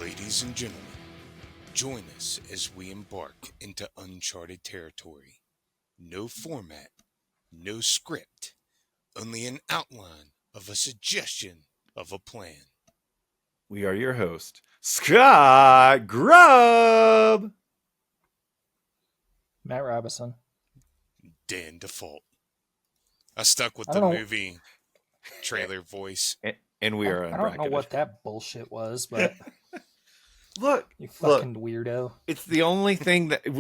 Ladies and gentlemen, join us as we embark into uncharted territory. No format, no script, only an outline of a suggestion of a plan. We are your host, Scott Grubb. Matt Robinson. Dan Default. I stuck with I the don't know. movie trailer voice. And we are I don't know Unbracketed. what that bullshit was, but Look, you fucking weirdo. it's the only thing that is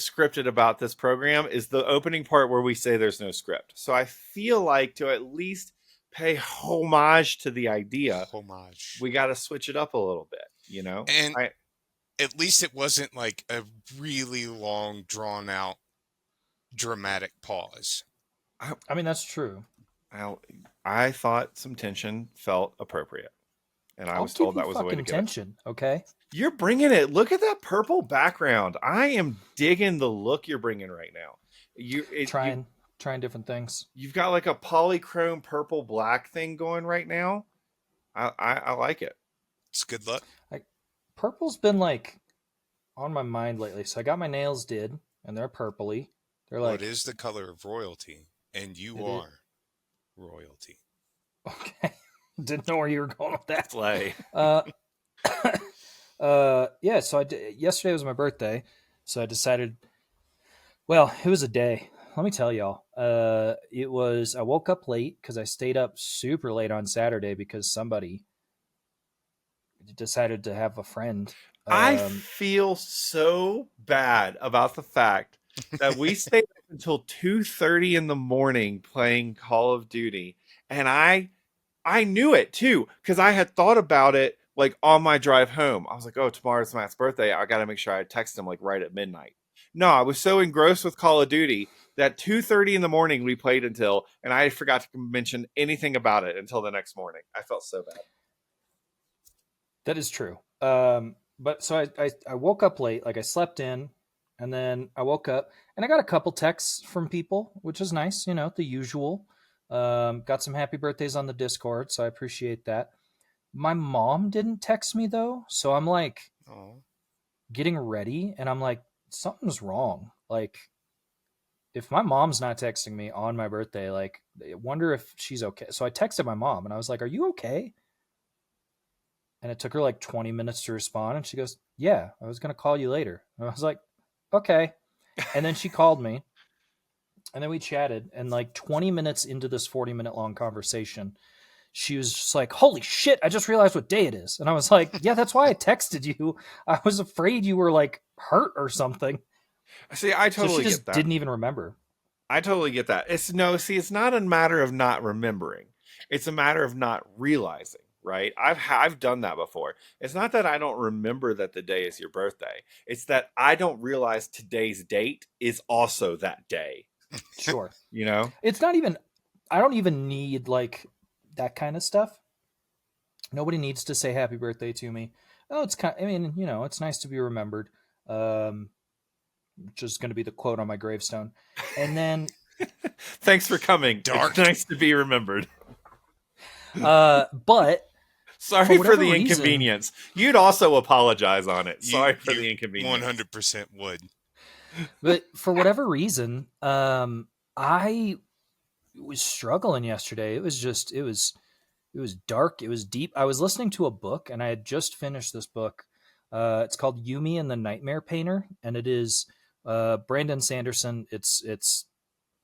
scripted about this program is the opening part where we say there's no script. So I feel like to at least pay homage to the idea, Homage. we got to switch it up a little bit, you know? And at least it wasn't like a really long, drawn out, dramatic pause. I mean, that's true. I thought some tension felt appropriate. And I was told that was the way to get tension, okay? You're bringing it. Look at that purple background. I am digging the look you're bringing right now. Trying different things. You've got like a polychrome purple black thing going right now. I like it. It's good luck. Purple's been like on my mind lately. So I got my nails did, and they're purpley. They're like, it is the color of royalty, and you are royalty. Okay. Didn't know where you were going with that. Slay. Yeah, so yesterday was my birthday, so I decided, well, it was a day. Let me tell y'all. I woke up late because I stayed up super late on Saturday because somebody decided to have a friend. I feel so bad about the fact that we stayed up until 2:30 in the morning playing Call of Duty, and I knew it too because I had thought about it like on my drive home. I was like, "Oh, tomorrow's Matt's birthday. I got to make sure I text him like right at midnight." No, I was so engrossed with Call of Duty that 2:30 in the morning we played until, and I forgot to mention anything about it until the next morning. I felt so bad. That is true. But so I woke up late, like I slept in, and then I woke up and I got a couple texts from people, which is nice, the usual. Got some happy birthdays on the Discord, so I appreciate that. My mom didn't text me though, so I'm like getting ready, and I'm like, something's wrong. Like, if my mom's not texting me on my birthday, like, I wonder if she's okay. So I texted my mom, and I was like, "Are you okay?" And it took her like 20 minutes to respond, and she goes, "Yeah, I was gonna call you later." And I was like, "Okay." And then she called me. And then we chatted, and like 20 minutes into this 40-minute long conversation, she was just like, "Holy shit, I just realized what day it is." And I was like, "Yeah, that's why I texted you. I was afraid you were like hurt or something." See, I totally get that. Didn't even remember. I totally get that. It's not a matter of not remembering. It's a matter of not realizing, right? I've done that before. It's not that I don't remember that the day is your birthday. It's that I don't realize today's date is also that day. Sure. It's not even, I don't even need like that kind of stuff. Nobody needs to say happy birthday to me. Oh, it's it's nice to be remembered. Which is going to be the quote on my gravestone. And then thanks for coming. Dark. It's nice to be remembered. But sorry for the inconvenience. You'd also apologize on it. Sorry for the inconvenience. 100% would. But for whatever reason, I was struggling yesterday. It was dark. It was deep. I was listening to a book, and I had just finished this book. It's called Yumi and the Nightmare Painter, and it is Brandon Sanderson. It's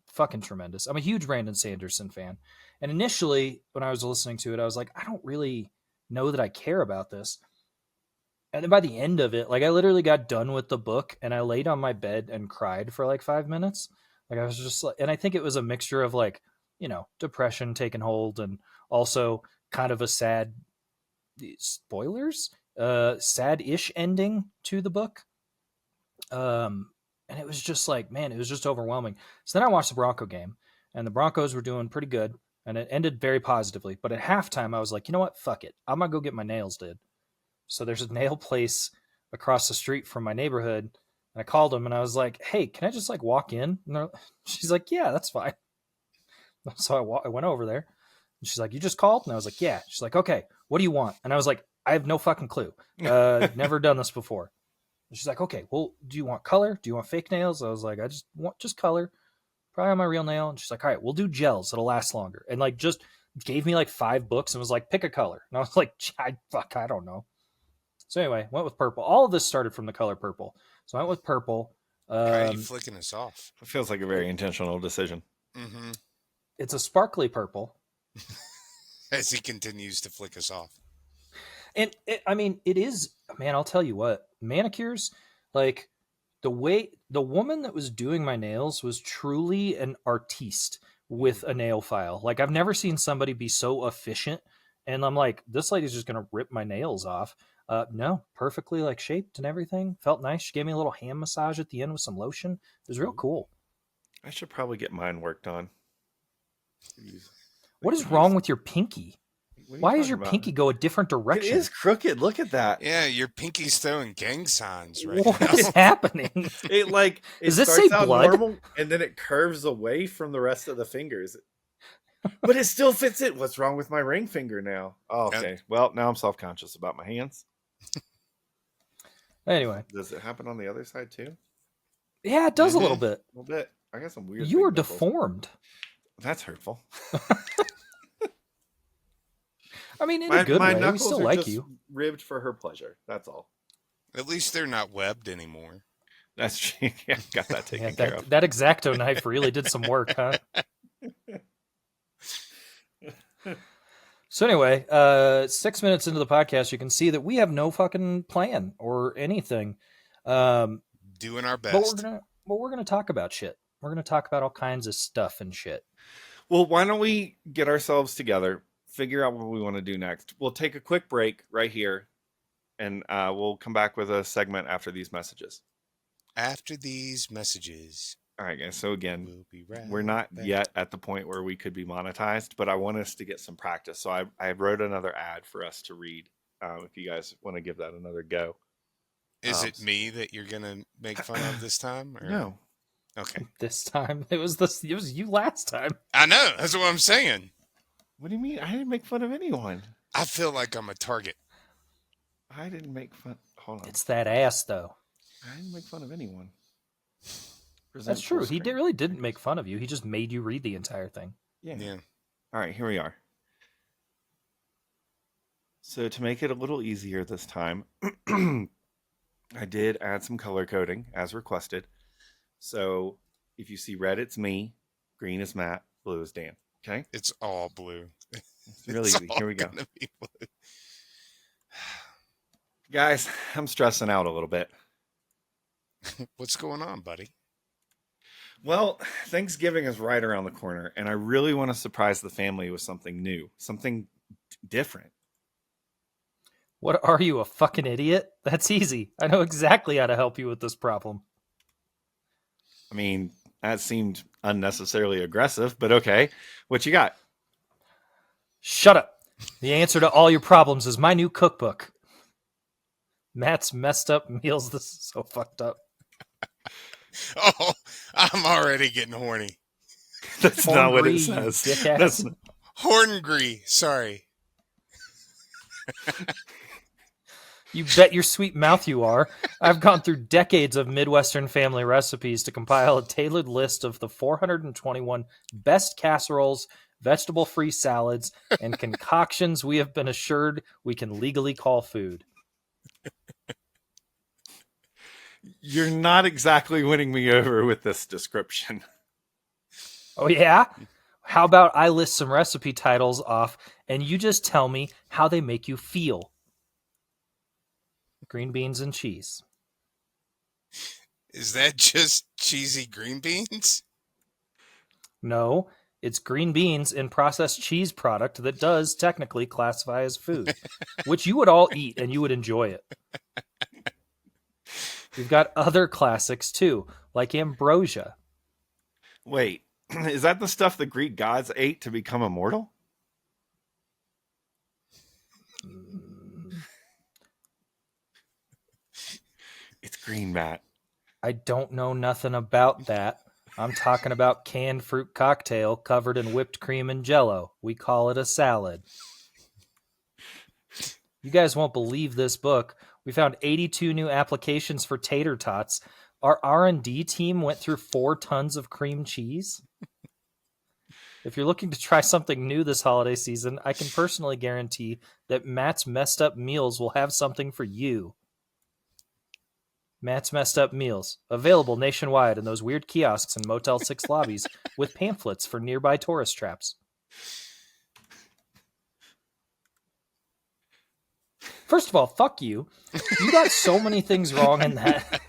fucking tremendous. I'm a huge Brandon Sanderson fan. And initially, when I was listening to it, I was like, I don't really know that I care about this. And then by the end of it, like I literally got done with the book, and I laid on my bed and cried for like 5 minutes. Like I was just like, and I think it was a mixture of like, depression taking hold, and also kind of a sad, spoilers, sad-ish ending to the book. And it was just like, man, it was just overwhelming. So then I watched the Bronco game, and the Broncos were doing pretty good, and it ended very positively. But at halftime, I was like, you know what? Fuck it. I'm going to go get my nails did. So there's a nail place across the street from my neighborhood. And I called them, and I was like, "Hey, can I just like walk in?" And she's like, "Yeah, that's fine." So I went over there, and she's like, "You just called?" And I was like, "Yeah." She's like, "Okay, what do you want?" And I was like, I have no fucking clue. Never done this before. And she's like, okay, well, do you want color? Do you want fake nails? I was like, I just want just color. Probably on my real nail. And she's like, all right, we'll do gels. It'll last longer. And like just gave me like 5 books and was like, pick a color. And I was like, I don't know. So anyway, went with purple. All of this started from the color purple. So I went with purple. Why are you flicking us off? It feels like a very intentional decision. Mm-hmm. It's a sparkly purple. As he continues to flick us off. And it is, man, I'll tell you what, manicures, like the woman that was doing my nails was truly an artiste with a nail file. Like I've never seen somebody be so efficient. And I'm like, this lady's just going to rip my nails off. No, perfectly like shaped and everything. Felt nice. She gave me a little hand massage at the end with some lotion. It was real cool. I should probably get mine worked on. What is wrong with your pinky? Why does your pinky go a different direction? It is crooked. Look at that. Yeah, your pinky's throwing gang signs right What now. is happening? Does this say out blood? normal, and then it curves away from the rest of the fingers. But it still fits it. What's wrong with my ring finger now? Oh, okay. Well, now I'm self-conscious about my hands. Anyway. Does it happen on the other side too? Yeah, it does a little bit. A little bit. I got some weird. You are deformed. That's hurtful. I mean, in a good way. We still like just you. Ribbed for her pleasure. That's all. At least they're not webbed anymore. That's true. Yeah, got that taken care of. That X-Acto knife really did some work, huh? So anyway, 6 minutes into the podcast, you can see that we have no fucking plan or anything. Doing our best. But we're gonna talk about shit. We're gonna talk about all kinds of stuff and shit. Well, why don't we get ourselves together, figure out what we want to do next? We'll take a quick break right here, and we'll come back with a segment after these messages. After these messages. All right, guys. So again, we'll be right we're not back. yet at the point where we could be monetized, but I want us to get some practice. So I wrote another ad for us to read. If you guys want to give that another go. Is it me that you're gonna make fun of this time? Or? No. Okay. This time it was you last time. I know. That's what I'm saying. What do you mean? I didn't make fun of anyone. I feel like I'm a target. I didn't make fun. Hold on. It's that ass, though. I didn't make fun of anyone. That's true. He really didn't make fun of you. He just made you read the entire thing. Yeah. All right, here we are. So to make it a little easier this time, I did add some color coding as requested. So if you see red, it's me. Green is Matt. Blue is Dan. Okay? It's all blue. It's really easy. Here we go. Be blue. Guys, I'm stressing out a little bit. What's going on, buddy? Well, Thanksgiving is right around the corner, and I really want to surprise the family with something new, something different. What are you, a fucking idiot? That's easy. I know exactly how to help you with this problem. I mean, that seemed unnecessarily aggressive, but okay. What you got? Shut up. The answer to all your problems is my new cookbook. Matt's messed up meals. This is so fucked up. Oh, I'm already getting horny. That's not what it says. That's Horngry. Sorry. You bet your sweet mouth you are. I've gone through decades of Midwestern family recipes to compile a tailored list of the 421 best casseroles, vegetable-free salads, and concoctions we have been assured we can legally call food. You're not exactly winning me over with this description. Oh, yeah? How about I list some recipe titles off and you just tell me how they make you feel? Green beans and cheese. Is that just cheesy green beans? No, it's green beans and processed cheese product that does technically classify as food, which you would all eat and you would enjoy it. We've got other classics too, like ambrosia. Wait, is that the stuff the Greek gods ate to become immortal? It's green, Matt. I don't know nothing about that. I'm talking about canned fruit cocktail covered in whipped cream and jello. We call it a salad. You guys won't believe this book. We found 82 new applications for tater tots. Our R&D team went through 4 tons of cream cheese. If you're looking to try something new this holiday season, I can personally guarantee that Matt's Messed Up Meals will have something for you. Matt's Messed Up Meals, available nationwide in those weird kiosks and Motel 6 lobbies with pamphlets for nearby tourist traps. First of all, fuck you. You got so many things wrong in that.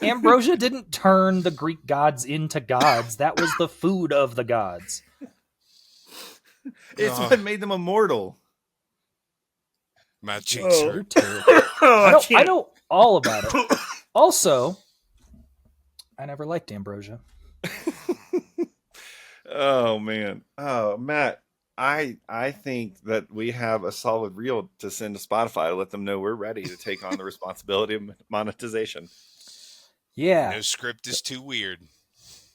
Ambrosia didn't turn the Greek gods into gods. That was the food of the gods. It's what made them immortal. My cheeks You're hurt. terrible. I know all about it. Also, I never liked ambrosia. Oh man. Oh, Matt, I think that we have a solid reel to send to Spotify to let them know we're ready to take on the responsibility of monetization. Yeah, No script is too weird.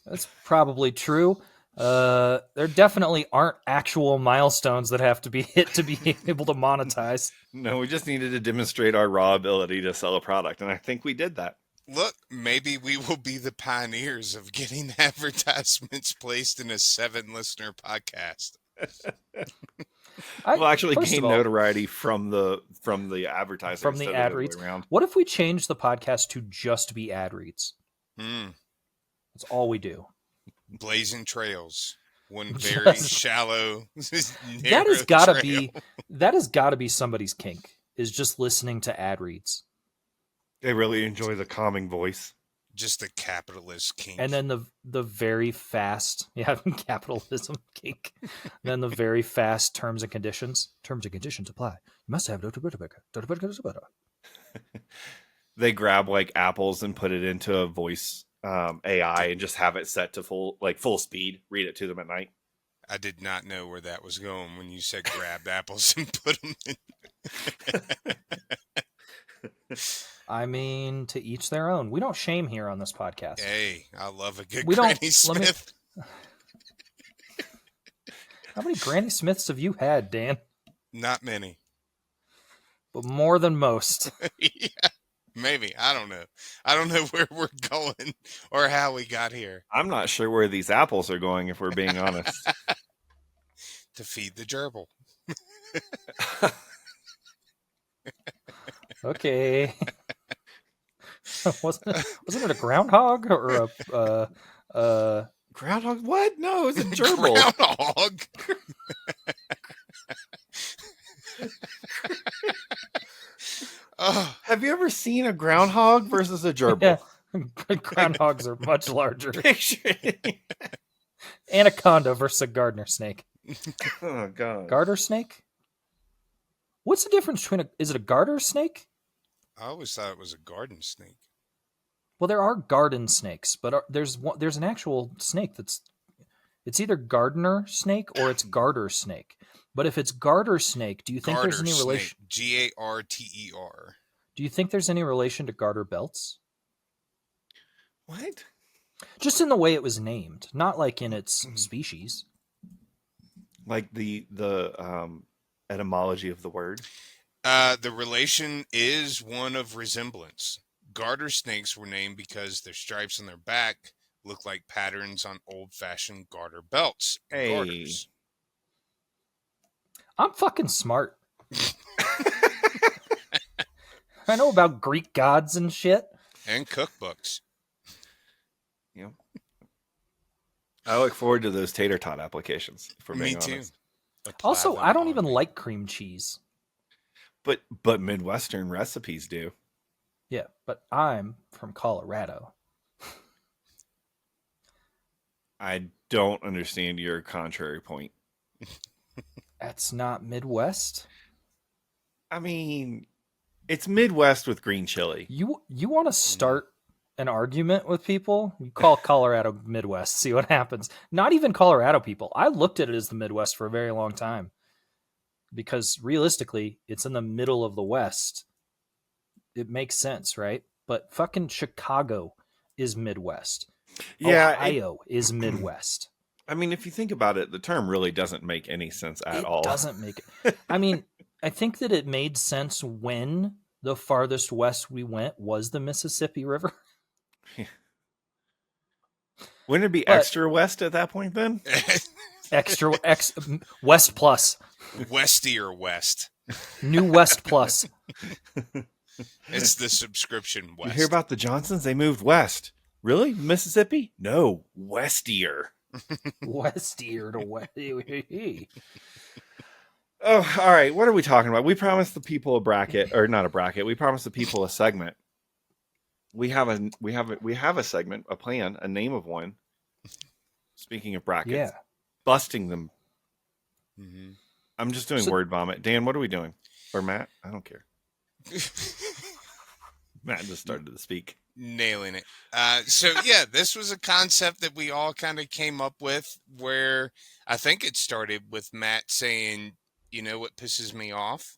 that's probably true. There definitely aren't actual milestones that have to be hit to be able to monetize. No, we just needed to demonstrate our raw ability to sell a product, and I think we did that. Look, maybe we will be the pioneers of getting advertisements placed in a 7-listener podcast. We'll actually first gain of all, notoriety from the advertiser from the instead of ad other way reads. around. What if we change the podcast to just be ad reads? That's all we do. Blazing trails. One very Just- shallow, That has got to be somebody's kink. Is just listening to ad reads, They really enjoy the calming voice. just a capitalist kink. and then the very fast capitalism kink. Then the very fast terms and conditions. Terms and conditions apply. You must have They grab like apples and put it into a voice AI and just have it set to full speed. Read it to them at night. I did not know where that was going when you said grab apples and put them in. I mean, to each their own. We don't shame here on this podcast. Hey, I love a good We don't- Granny Smith. How many Granny Smiths have you had, Dan? Not many. But more than most. Yeah, maybe. I don't know. I don't know where we're going or how we got here. I'm not sure where these apples are going, if we're being honest. To feed the gerbil. Okay. wasn't it a groundhog or a Groundhog? What? No, it's a gerbil. Groundhog. Oh, Have you ever seen a groundhog versus a gerbil? Yeah. Groundhogs are much larger. Picture it. Anaconda versus a gardener snake. Oh god. Garter snake? What's the difference between is it a garter snake? I always thought it was a garden snake. Well, there are garden snakes, but there's an actual snake it's either gardener snake or it's garter snake. But if it's garter snake, do you think there's any relation? Garter. Do you think there's any relation to garter belts? What? Just in the way it was named, not like in its species. Like the etymology of the word? The relation is one of resemblance. Garter snakes were named because their stripes on their back look like patterns on old-fashioned garter belts and Hey. garters. I'm fucking smart. I know about Greek gods and shit. And cookbooks. Yeah. I look forward to those tater tot applications. For Me being too. honest. Also, Apply I don't them even on me. like cream cheese. But Midwestern recipes do. Yeah, but I'm from Colorado. I don't understand your contrary point. That's not Midwest. I mean, it's Midwest with green chili. You want to start an argument with people? You call Colorado Midwest, see what happens. Not even Colorado people. I looked at it as the Midwest for a very long time. Because realistically, it's in the middle of the West. It makes sense, right? But fucking Chicago is Midwest. Yeah, Ohio is Midwest. I mean, if you think about it, the term really doesn't make any sense at all. It doesn't make it. I mean, I think that it made sense when the farthest west we went was the Mississippi River. Wouldn't it be But extra west at that point then? West Plus, Westier West. New West Plus. It's the subscription You West. hear about the Johnsons? They moved west. Really? Mississippi? No, westier. Westier to West. Oh, all right. What are we talking about? We promised the people a bracket, or not a bracket. We promised the people a segment. We have a segment, a plan, a name of one. Speaking of brackets, Yeah. busting them. Mhm. I'm just doing So- word vomit. Dan, what are we doing? Or Matt? I don't care. Matt just started to speak. Nailing it. So yeah, this was a concept that we all kind of came up with, where I think it started with Matt saying, you know what pisses me off?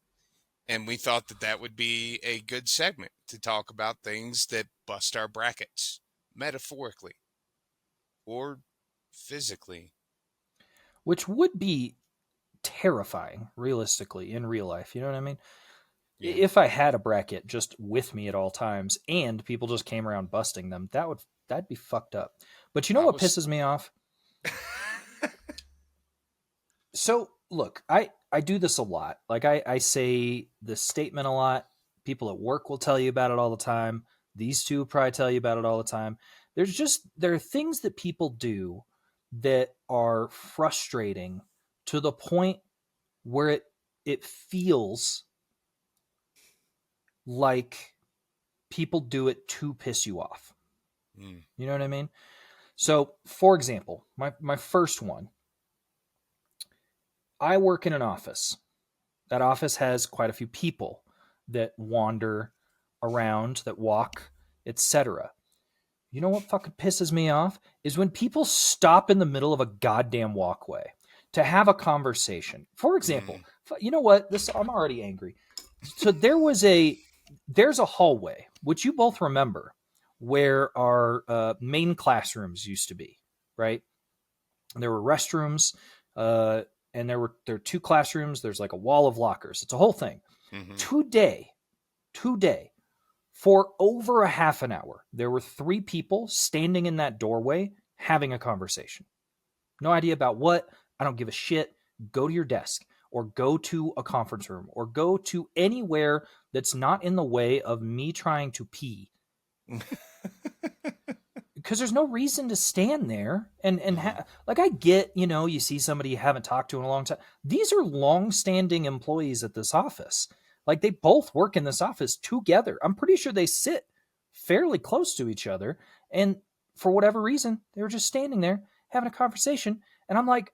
And we thought that that would be a good segment to talk about things that bust our brackets, metaphorically or physically. Which would be terrifying, realistically, in real life. You know what I mean? Yeah. If I had a bracket just with me at all times and people just came around busting them, that'd be fucked up. But you know I what was- pisses me off? So look, I do this a lot. Like I say this statement a lot. People at work will tell you about it all the time. These two probably tell you about it all the time. There are things that people do that are frustrating to the point where it feels like people do it to piss you off. Mm. You know what I mean? So, for example, my first one, I work in an office. That office has quite a few people that wander around, that walk, etc. You know what fucking pisses me off is when people stop in the middle of a goddamn walkway to have a conversation. For example, you know what? I'm already angry. So there's a hallway, which you both remember, where our main classrooms used to be, right? There were restrooms, and there were two classrooms. There's like a wall of lockers. It's a whole thing. Mhm. Today, for over a half an hour, there were 3 people standing in that doorway having a conversation. No idea about what. I don't give a shit. Go to your desk or go to a conference room or go to anywhere that's not in the way of me trying to pee. Because there's no reason to stand there like I get, you see somebody you haven't talked to in a long time. These are long-standing employees at this office. Like they both work in this office together. I'm pretty sure they sit fairly close to each other, and for whatever reason, they were just standing there having a conversation, and I'm like,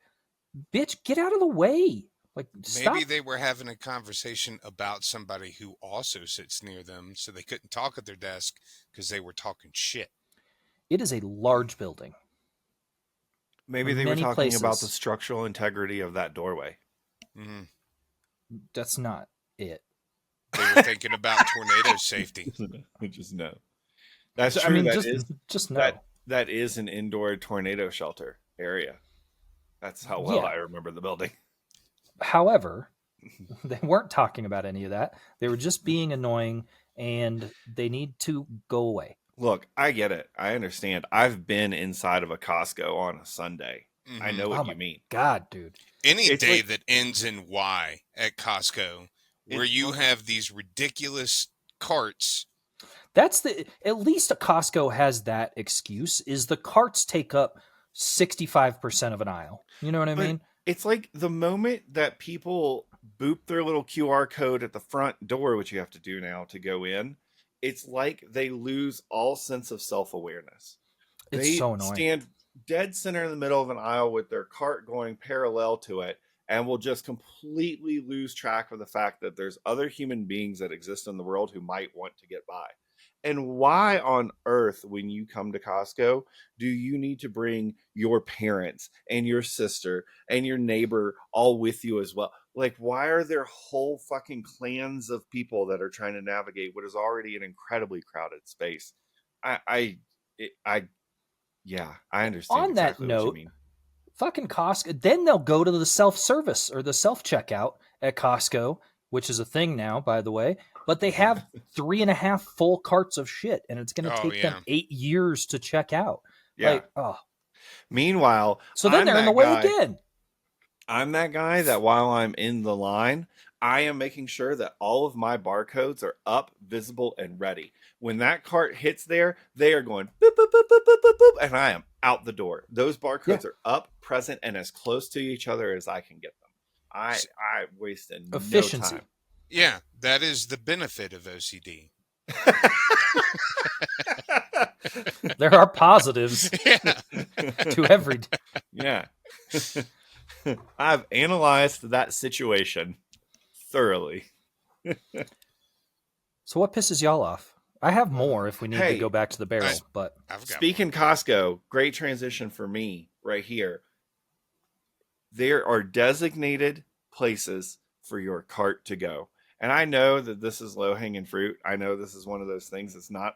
bitch, get out of the way. Like, stop. Maybe they were having a conversation about somebody who also sits near them, so they couldn't talk at their desk because they were talking shit. It is a large building. Maybe they were Many talking about places. the structural integrity of that doorway. Mhm. That's not it. They were thinking about tornado safety. Just no. That's I true. mean, That just no. that is an indoor tornado shelter area. That's how well Yeah. I remember the building. However, they weren't talking about any of that. They were just being annoying, and they need to go away. Look, I get it. I understand. I've been inside of a Costco on a Sunday. I Mhm. know Oh what my you mean. God, dude. Any It's day like- that ends in Y at Costco, where It's you like- have these ridiculous carts. That's at least a Costco has that excuse, is the carts take up 65% of an aisle. You know what I But mean? It's like the moment that people boop their little QR code at the front door, which you have to do now to go in, it's like they lose all sense of self-awareness. It's They so annoying. stand dead center in the middle of an aisle with their cart going parallel to it and will just completely lose track of the fact that there's other human beings that exist in the world who might want to get by. And why on earth, when you come to Costco, do you need to bring your parents and your sister and your neighbor all with you as well? Like, why are there whole fucking clans of people that are trying to navigate what is already an incredibly crowded space? Yeah, I understand On that exactly what you note, mean. fucking Costco, then they'll go to the self-service or the self-checkout at Costco which is a thing now, by the way, but they have 3.5 full carts of shit, and it's going to Oh take them yeah. 8 years to check out. Yeah. Like, oh, Meanwhile, so then I'm they're in the that way guy. again. I'm that guy that while I'm in the line, I am making sure that all of my barcodes are up, visible, and ready. When that cart hits there, they are going boop, boop, boop, boop, boop, boop, boop, and I am out the door. Those barcodes are up, present, and as close to each other as I can get them. I wasted Efficiency. no time. Yeah, that is the benefit of OCD. There are positives Yeah. to every. Yeah. I've analyzed that situation thoroughly. So what pisses y'all off? I have more if we need Hey, to go back to the barrel, but I've got Speaking Costco, great transition for me right here. There are designated places for your cart to go. And I know that this is low hanging fruit. I know this is one of those things. It's not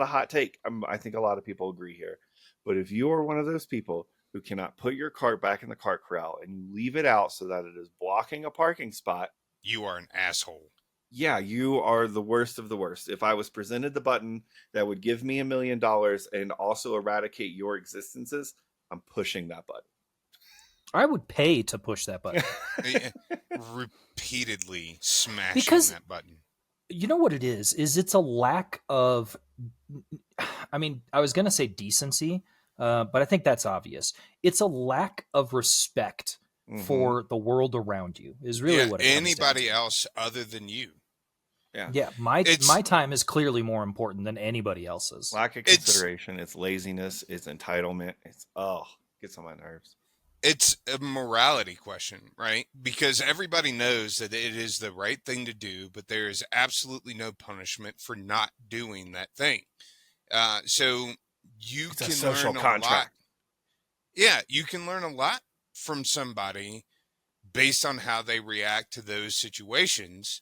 a hot take. I think a lot of people agree here. But if you are one of those people who cannot put your cart back in the cart corral and you leave it out so that it is blocking a parking spot, you are an asshole. yeah, you are the worst of the worst. If I was presented the button that would give me $1 million and also eradicate your existences, I'm pushing that button. I would pay to push that button. Repeatedly smashing Because- that button. You know what it is it's a lack of, I mean, I was going to say decency, but I think that's obvious. It's a lack of respect for the world around you is really what it comes anybody down to. else other than you. Yeah. My time is clearly more important than anybody else's. Lack of consideration. It's laziness. It's entitlement. It's gets on my nerves. It's a morality question, right? Because everybody knows that it is the right thing to do, but there is absolutely no punishment for not doing that thing. So you It's a can social learn a contract. lot. Yeah, you can learn a lot from somebody based on how they react to those situations.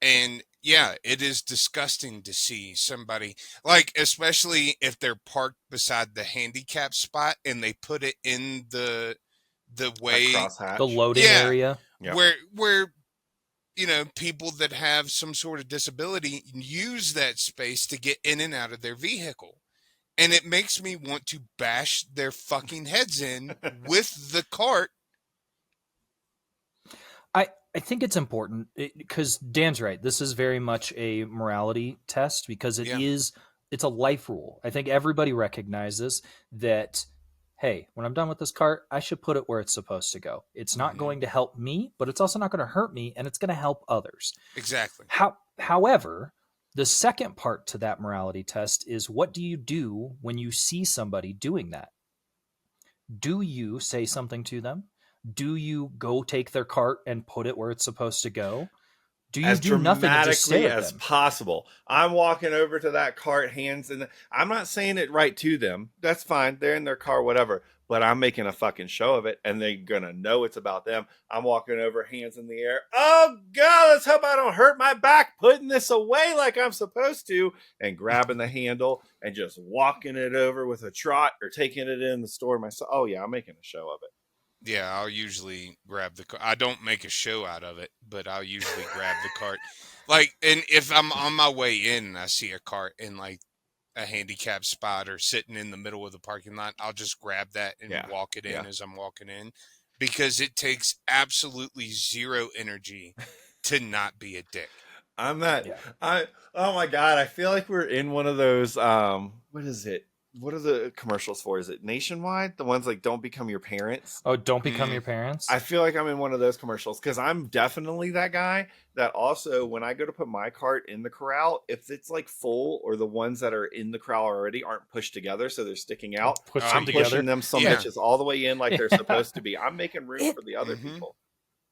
And yeah, it is disgusting to see somebody, like, especially if they're parked beside the handicap spot and they put it in the way, Crosshatch. The loading Yeah. area. Yep. where people that have some sort of disability use that space to get in and out of their vehicle. And it makes me want to bash their fucking heads in with the cart. I think it's important because Dan's right. This is very much a morality test because it's a life rule. I think everybody recognizes that, hey, when I'm done with this cart, I should put it where it's supposed to go. It's not going to help me, but it's also not going to hurt me, and it's going to help others. Exactly. However, the second part to that morality test is, what do you do when you see somebody doing that? Do you say something to them? Do you go take their cart and put it where it's supposed to go? Do you As do nothing and just dramatically stare at as them? possible. I'm walking over to that cart, hands in. I'm not saying it right to them. That's fine. They're in their car, whatever. But I'm making a fucking show of it, and they're gonna know it's about them. I'm walking over, hands in the air. Oh God, let's hope I don't hurt my back putting this away like I'm supposed to, and grabbing the handle and just walking it over with a trot or taking it in the store myself. Oh yeah, I'm making a show of it. Yeah, I'll usually grab the cart. I don't make a show out of it, but I'll usually grab the cart. Like, and if I'm on my way in and I see a cart in like a handicap spot or sitting in the middle of the parking lot, I'll just grab that and walk it in as I'm walking in, because it takes absolutely zero energy to not be a dick. I'm not. Oh my God, I feel like we're in one of those. What is it? What are the commercials for? Is it Nationwide? The ones like "Don't become your parents." Oh, don't become your parents. I feel like I'm in one of those commercials because I'm definitely that guy that also, when I go to put my cart in the corral, if it's like full or the ones that are in the corral already aren't pushed together, so they're sticking out, I'm pushing them some bitches all the way in like they're supposed to be. I'm making room for the other people.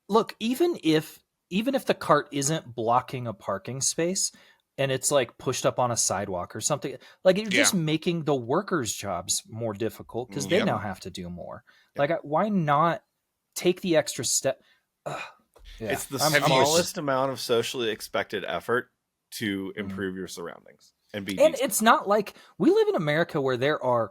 Look, even if the cart isn't blocking a parking space and it's like pushed up on a sidewalk or something, like you're just making the workers' jobs more difficult because they now have to do more. Like, why not take the extra step? It's the smallest amount of socially expected effort to improve your surroundings and be decent. It's not like we live in America where there are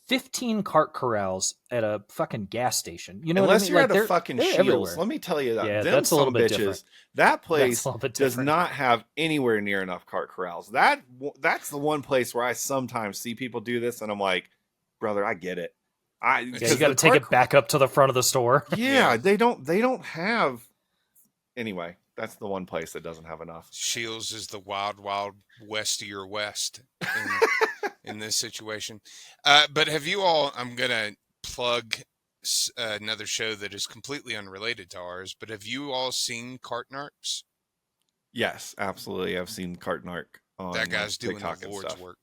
15 cart corrals at a fucking gas station. You know Unless what I mean? you're Like at a fucking they're Shields, everywhere. let me tell you that Yeah, them that's a little some bit bitches. different. That That's place a little bit does different. not have anywhere near enough cart corrals. That's the one place where I sometimes see people do this, and I'm like, brother, I get it. Yeah, you Because got to the take cart, it back up to the front of the store. yeah, Yeah. they don't have. Anyway, that's the one place that doesn't have enough. Shields is the wild, wild west of your west in this situation. But have you all? I'm gonna plug another show that is completely unrelated to ours. But have you all seen Cartnarks? Yes, absolutely. I've seen Cartnark on That guy's doing TikTok the and Lord's stuff. work.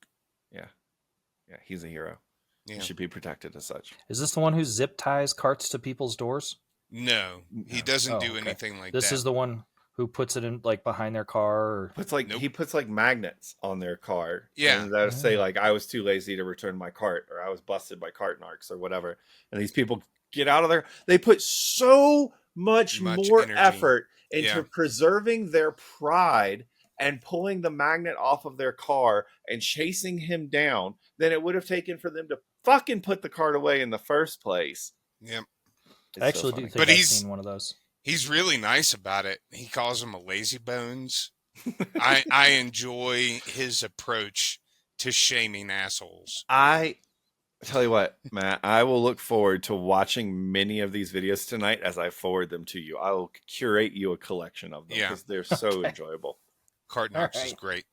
Yeah, he's a hero. Yeah. He should be protected as such. Is this the one who zip ties carts to people's doors? No, he doesn't do okay. anything like This that. is the one who puts it in like behind their car. Or... He puts like magnets on their car. Yeah. And that'll say like, I was too lazy to return my cart, or I was busted by Cartnarks or whatever. And these people get out of there. They put so much more energy. effort into preserving their pride and pulling the magnet off of their car and chasing him down than it would have taken for them to fucking put the cart away in the first place. Yep. I actually do think I've seen one of those. He's really nice about it. He calls him a lazy bones. I enjoy his approach to shaming assholes. I tell you what, Matt, I will look forward to watching many of these videos tonight as I forward them to you. I will curate you a collection of them because they're so enjoyable. Cartnarks is great.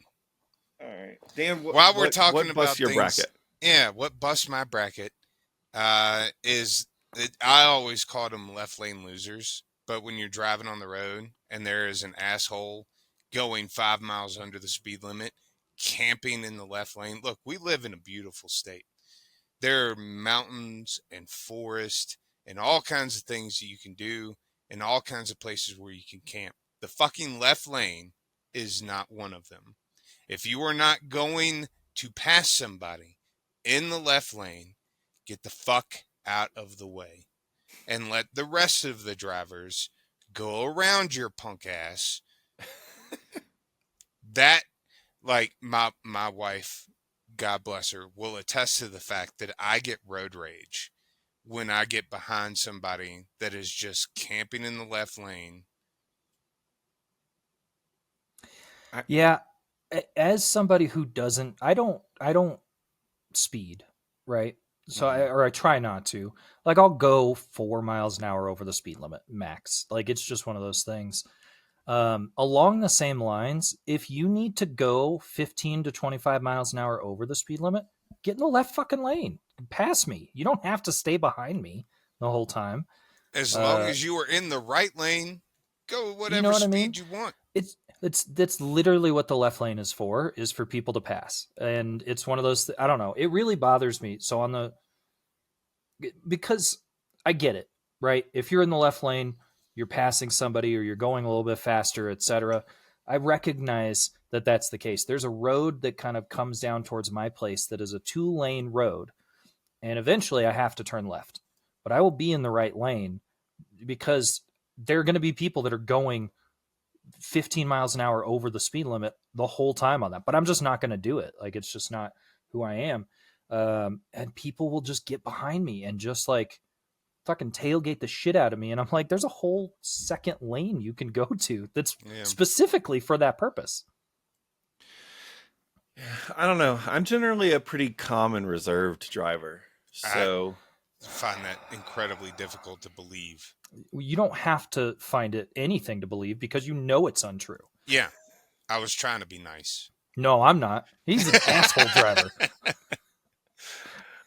All right, Dan. While we're talking about your things, bracket, yeah, what busts my bracket is that I always called them left lane losers. But when you're driving on the road and there is an asshole going 5 miles under the speed limit, camping in the left lane. Look, we live in a beautiful state. There are mountains and forest and all kinds of things that you can do and all kinds of places where you can camp. The fucking left lane is not one of them. If you are not going to pass somebody in the left lane, get the fuck out of the way and let the rest of the drivers go around your punk ass. That, like, my wife, God bless her, will attest to the fact that I get road rage when I get behind somebody that is just camping in the left lane. Yeah, as somebody who doesn't, I don't speed, right? So I try not to. Like, I'll go 4 miles an hour over the speed limit max. Like, it's just one of those things. Along the same lines, if you need to go 15 to 25 miles an hour over the speed limit, get in the left fucking lane. Pass me. You don't have to stay behind me the whole time. As long as you are in the right lane, go whatever speed you want. That's literally what the left lane is for people to pass. And it's one of those, I don't know. It really bothers me. So because I get it, right? If you're in the left lane, you're passing somebody or you're going a little bit faster, etc. I recognize that that's the case. There's a road that kind of comes down towards my place that is a 2-lane road. And eventually I have to turn left, but I will be in the right lane because there are going to be people that are going 15 miles an hour over the speed limit the whole time on that, but I'm just not going to do it. Like, it's just not who I am. And people will just get behind me and just like fucking tailgate the shit out of me. And I'm like, there's a whole second lane you can go to that's specifically for that purpose. I don't know. I'm generally a pretty calm and reserved driver. So I find that incredibly difficult to believe. You don't have to find it anything to believe because you know it's untrue. Yeah. I was trying to be nice. No, I'm not. He's an asshole driver.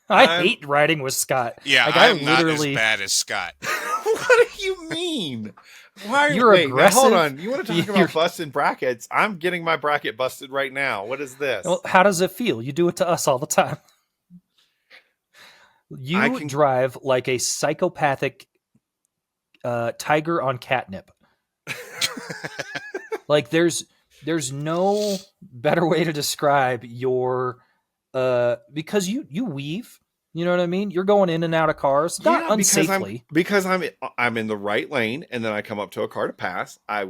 I hate riding with Scott. Yeah, like, I'm literally not as bad as Scott. What do you mean? Why are you're aggressive? Hold on. You want to talk about busting brackets? I'm getting my bracket busted right now. What is this? Well, how does it feel? You do it to us all the time. You drive like a psychopathic tiger on catnip. Like, there's no better way to describe your because you weave. You know what I mean? You're going in and out of cars, not unsafely. Because I'm in the right lane, and then I come up to a car to pass. I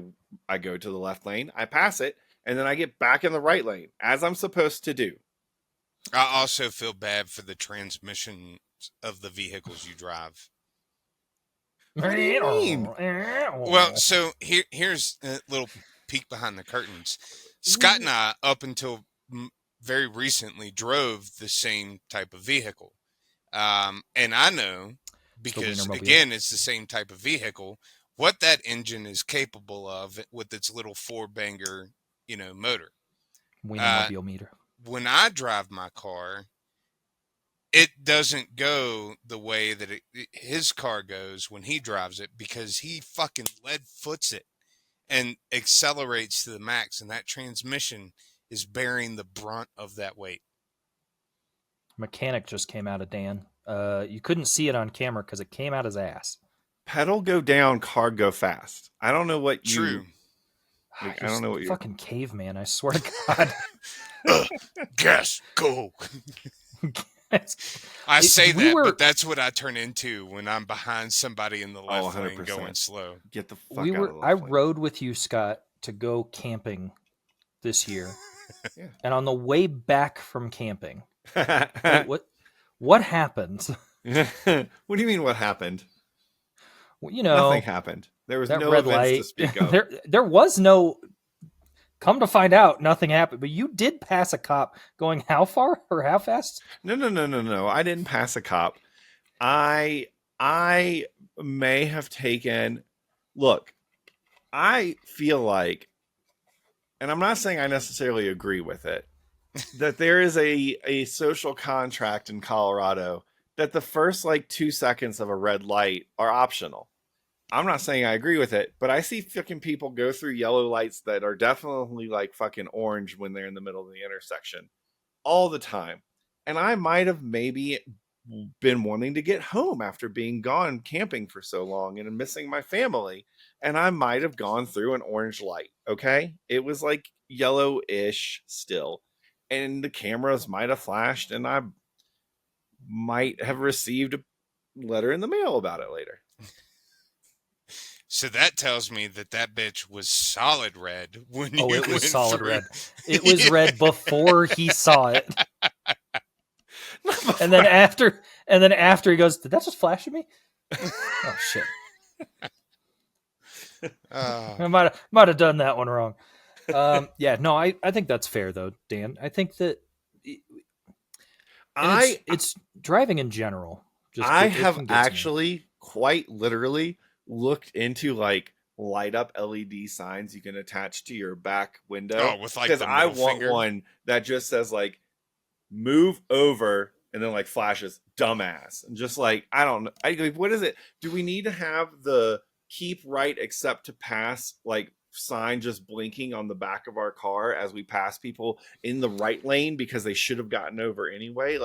go to the left lane, I pass it, and then I get back in the right lane as I'm supposed to do. I also feel bad for the transmission of the vehicles you drive. What do you mean? Well, so here's a little peek behind the curtains. Scott and I, up until very recently, drove the same type of vehicle. And I know, It's the because Wienermobile. again, it's the same type of vehicle, what that engine is capable of with its little four-banger, motor. Wienermobile meter. When I drive my car, it doesn't go the way that his car goes when he drives it, because he fucking lead foots it and accelerates to the max, and that transmission is bearing the brunt of that weight. Mechanic just came out of Dan. You couldn't see it on camera because it came out his ass. Pedal go down, car go fast. I don't know what you. True. Like, I don't know what you're. Fucking caveman. I swear to God. Gas, go. I say that, but that's what I turn into when I'm behind somebody in the left lane going slow. Get the fuck out of the left I lane. rode with you, Scott, to go camping this year. Yeah. And on the way back from camping, what happened? What do you mean what happened? Well, nothing happened. There was no red events light to speak of. There was no. Come to find out, nothing happened. But you did pass a cop going how far or how fast? No. I didn't pass a cop. I may have taken. Look, I feel like, and I'm not saying I necessarily agree with it, that there is a social contract in Colorado that the first 2 seconds of a red light are optional. I'm not saying I agree with it, but I see fucking people go through yellow lights that are definitely fucking orange when they're in the middle of the intersection all the time. And I might have maybe been wanting to get home after being gone camping for so long and missing my family. And I might have gone through an orange light. Okay. It was yellow-ish still. And the cameras might have flashed, and I might have received a letter in the mail about it later. So that tells me that bitch was solid red when you it was went solid through. Red. It was red before he saw it. And then after he goes, did that just flash at me? Oh shit. I might have done that one wrong. Yeah, no, I think that's fair though, Dan. I think that it's driving in general. I have actually quite literally looked into light up LED signs you can attach to your back window. Oh, with because I want finger. One that just says move over and then flashes dumbass and just I don't know. What is it? Do we need to have the keep right except to pass sign just blinking on the back of our car as we pass people in the right lane because they should have gotten over anyway?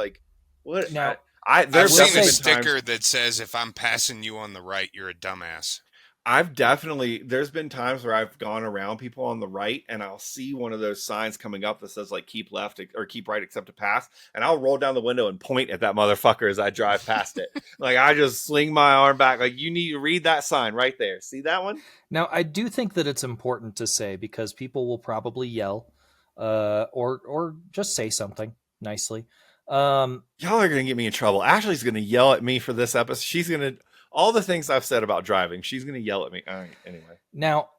What now? I've seen a sticker that says, if I'm passing you on the right, you're a dumbass. There's been times where I've gone around people on the right and I'll see one of those signs coming up that says keep left or keep right except to pass. And I'll roll down the window and point at that motherfucker as I drive past it. I just sling my arm back. You need to read that sign right there. See that one? Now, I do think that it's important to say, because people will probably yell or just say something nicely. Y'all are going to get me in trouble. Ashley's going to yell at me for this episode. She's going to, all the things I've said about driving, she's going to yell at me. All right, anyway. Now,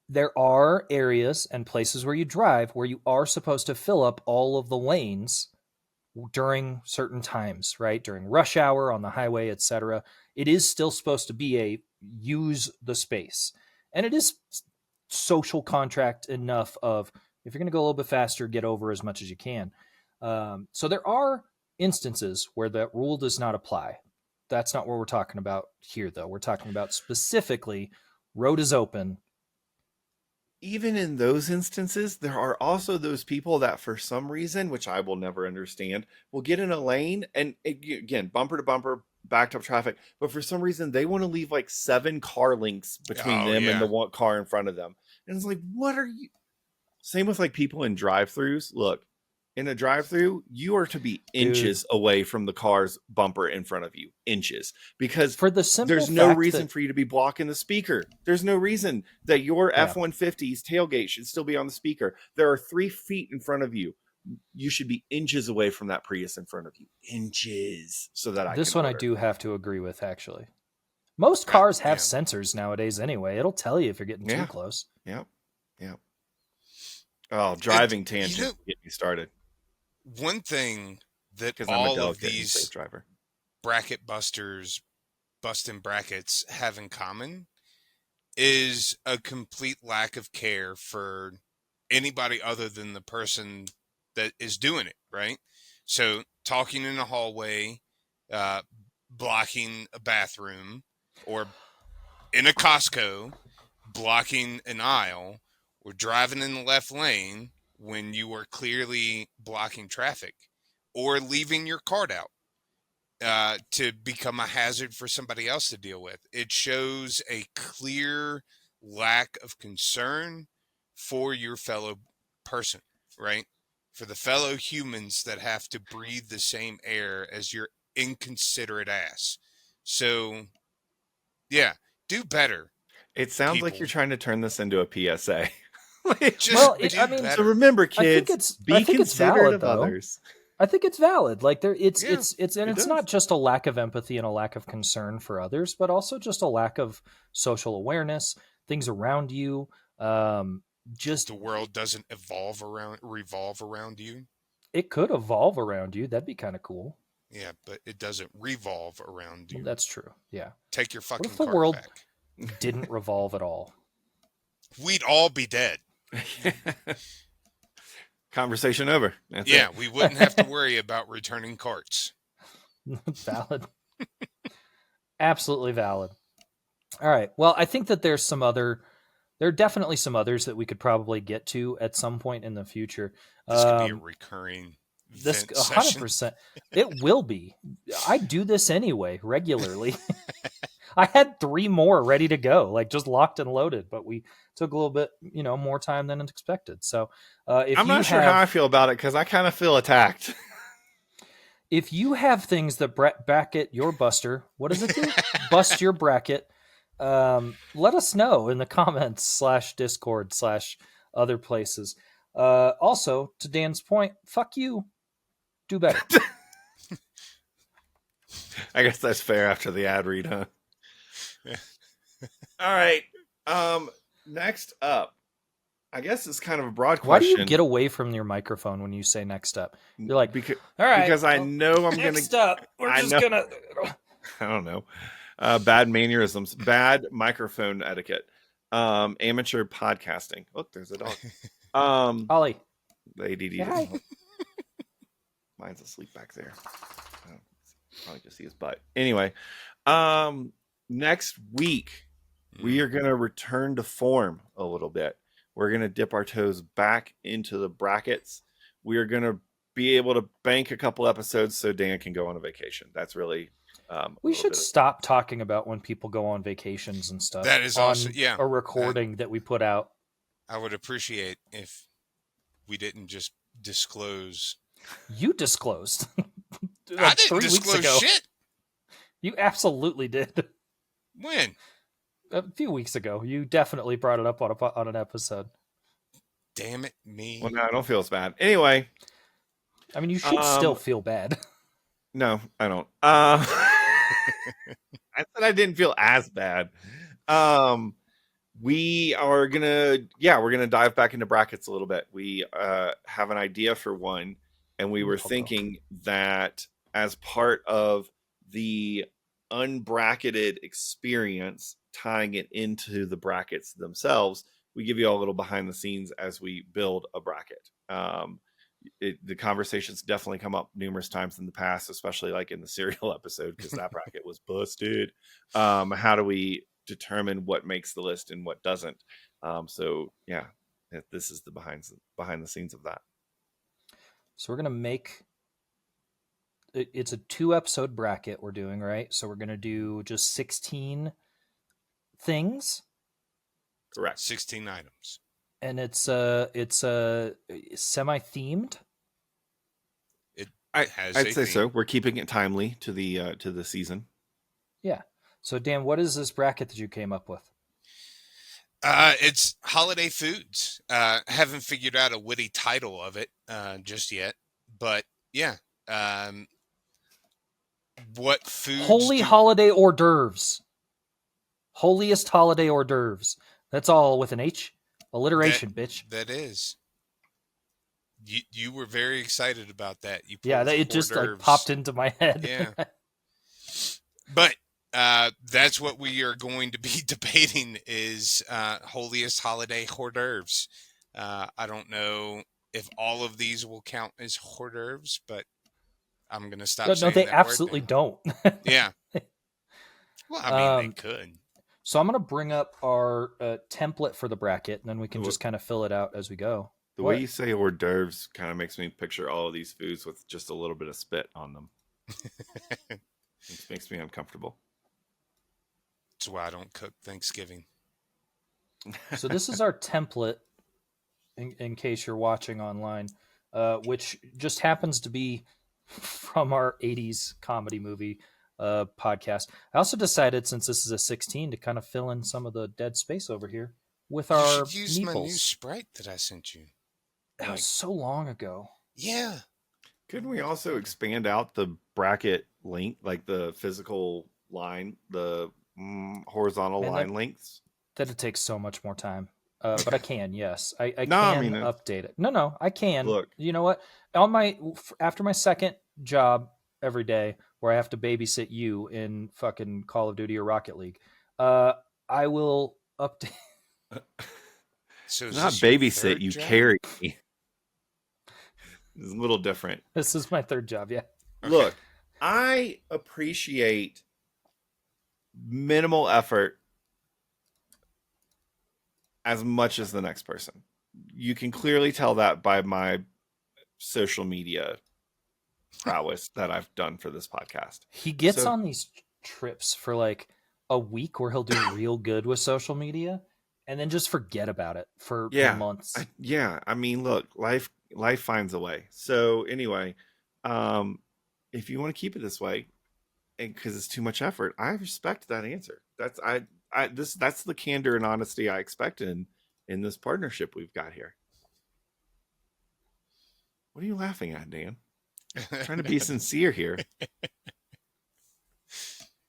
there are areas and places where you drive where you are supposed to fill up all of the lanes during certain times, right? During rush hour on the highway, etc. It is still supposed to be a use the space. And it is social contract enough of, if you're going to go a little bit faster, get over as much as you can. So there are instances where that rule does not apply. That's not what we're talking about here, though. We're talking about specifically road is open. Even in those instances, there are also those people that for some reason, which I will never understand, will get in a lane and again, bumper to bumper, backed up traffic. But for some reason, they want to leave 7 car lengths between them and the one car in front of them. And it's what are you? Same with people in drive-thrus. Look, in a drive-thru, you are to be inches away from the car's bumper in front of you. Inches. Because for the simple there's no reason for you to be blocking the speaker. There's no reason that your F-150's tailgate should still be on the speaker. There are 3 feet in front of you. you should be inches away from that Prius in front of you, inches, so that This can one I order. do have to agree with, actually. Most cars have Yeah. sensors nowadays anyway. It'll tell you if you're getting Yeah. too close. Yep. Oh, driving tangent. You know, Get me started. one thing that Because I'm a all of delicate and safe these driver. bracket busters, busting brackets have in common is a complete lack of care for anybody other than the person that is doing it, right? So, talking in a hallway, uh, blocking a bathroom, or in a Costco, blocking an aisle, or driving in the left lane when you are clearly blocking traffic, or leaving your card out to become a hazard for somebody else to deal with. It shows a clear lack of concern for your fellow person, right? For the fellow humans that have to breathe the same air as your inconsiderate ass. So, yeah, do better. It sounds like People. you're trying to turn this into a PSA. Just Well, do I mean, better. So remember, kids, I be think it's considerate valid, of though. others. I think it's valid. Like it's Yeah, and it it's does. not just a lack of empathy and a lack of concern for others, but also just a lack of social awareness, things around you. Just the world doesn't revolve around you. it could evolve around you. That'd be kind of cool. Yeah, but it doesn't revolve around you. Well, that's true. Yeah. Take your What fucking if the cart world back. didn't revolve at all? We'd all be dead. Conversation over. That's Yeah, it. we wouldn't have to worry about returning carts. Valid. Absolutely valid. All right. Well, I think that there are definitely some others that we could probably get to at some point in the future. This could be a recurring This vent session. 100%. It will be. I do this anyway, regularly. I had 3 more ready to go, like just locked and loaded, but we took a little bit, more time than expected. So, if I'm you not sure how I feel about it because I kind of feel attacked. if you have things that bracket your buster, what does it do? Bust your bracket. Let us know in the comments /Discord /other places. Also, to Dan's point, fuck you. Do better. I guess that's fair after the ad read, huh? All right. Next up, I guess it's kind of a broad Why do question. you get away from your microphone when you say next up? You're like, because, all right, because I know I'm gonna. next up, we're I just know. gonna. I don't know. Bad mannerisms, bad microphone etiquette, amateur podcasting. Look, there's a dog. Ollie, The ADD. say hi. Mine's asleep back there. Probably just see his butt. Anyway, next week we are going to return to form a little bit. We're going to dip our toes back into the brackets. We are going to be able to bank a couple episodes so Dan can go on a vacation. That's really we should stop talking about when people go on vacations and stuff. That is on also, yeah. a recording that we put out. I would appreciate if we didn't just disclose. You disclosed. I didn't 3 weeks disclose ago. shit. You absolutely did. When? A few weeks ago, you definitely brought it up on an episode. Damn it, me. Well, no, I don't feel as bad. Anyway. I mean, you should still feel bad. No, I don't. I said I didn't feel as bad. We are we're gonna dive back into brackets a little bit. We have an idea for one, and we were thinking that as part of the unbracketed experience, tying it into the brackets themselves, we give you all a little behind the scenes as we build a bracket. The conversations definitely come up numerous times in the past, especially like in the cereal episode, because that bracket was busted. How do we determine what makes the list and what doesn't? So yeah, this is the behind the scenes of that. So we're gonna make it's a 2-episode bracket we're doing, right? So we're gonna do just 16 things. Correct. 16 items. And it's semi-themed. I'd say so. We're keeping it timely to the season. Yeah. So Dan, what is this bracket that you came up with? It's holiday foods. Haven't figured out a witty title of it just yet, but yeah. Um, what foods Holy do? holiday hors d'oeuvres. Holiest holiday hors d'oeuvres. That's all with an H. That Alliteration, bitch. that is. You were very excited about that. You Yeah, pulled it hors just like popped d'oeuvres. into my head. Yeah, but that's what we are going to be debating is holiest holiday hors d'oeuvres. I don't know if all of these will count as hors d'oeuvres, but I'm gonna stop No, saying they that word absolutely now. don't. Yeah. Well, I mean, they um, could. so I'm gonna bring up our template for the bracket, and then we can The, just kind of fill it out as we go. the way What? you say hors d'oeuvres kind of makes me picture all of these foods with just a little bit of spit on them. It makes me uncomfortable. That's why I don't cook Thanksgiving. So this is our template, in case you're watching online, which just happens to be from our 80s comedy movie podcast. I also decided, since this is a 16, to kind of fill in some of the dead space over here with You our should use my new meeples. Sprite that I sent you. That was Like, so long ago. yeah. Couldn't we also expand out the bracket length, like the physical line, the horizontal Man, line lengths? that'd take so much more time. But I can, yes, I No, I can mean, update it. No, I can. look, You know what? On my after my second job every day, where I have to babysit you in fucking Call of Duty or Rocket League, uh, I will update. So it's is not this your babysit, third you job? carry me. It's a little different. This is my third job. Yeah. Okay. Look, I appreciate minimal effort as much as the next person. You can clearly tell that by my social media prowess that I've done for this podcast. He gets So on these trips for like a week where he'll do real good with social media and then just forget about it for yeah, months. I mean, look, life finds a way. So anyway, um, if you want to keep it this way, and because it's too much effort, I respect that answer. That's the candor and honesty I expect in this partnership we've got here. What are you laughing at, Dan? I'm trying to be sincere here.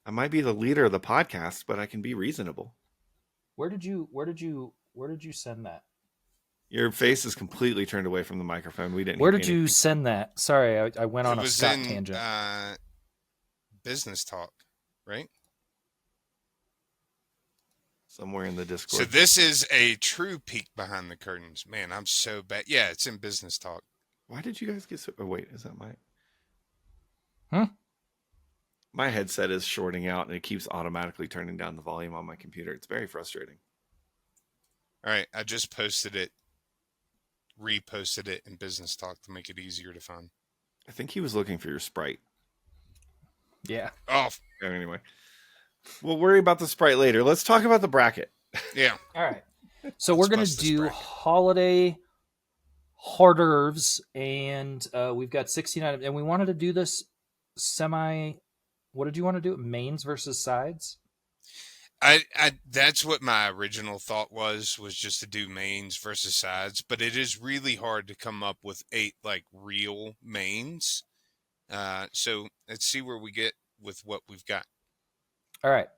I might be the leader of the podcast, but I can be reasonable. Where did you send that? Your face is completely turned away from the microphone. We didn't Where hear did you anything. send that? Sorry, I went on It a was Scott in tangent. business talk, right? Somewhere in the So Discord. this is a true peek behind the curtains. Man, I'm so bad. Yeah, it's in business talk. Why did you guys get so? Oh wait, is that my? Hmm? My headset is shorting out and it keeps automatically turning down the volume on my computer. It's very frustrating. All right, I just posted it, reposted it in business talk to make it easier to find. I think he was looking for your Sprite. Yeah. Oh, Anyway, we'll worry about the Sprite later. Let's talk about the bracket. yeah. All right. So Let's we're gonna bust this do bracket. holiday hors d'oeuvres, and we've got 69, and we wanted to do this semi. What did you want to do? Mains versus sides. I that's what my original thought was just to do mains versus sides, but it is really hard to come up with 8 like real mains. So let's see where we get with what we've got. All right.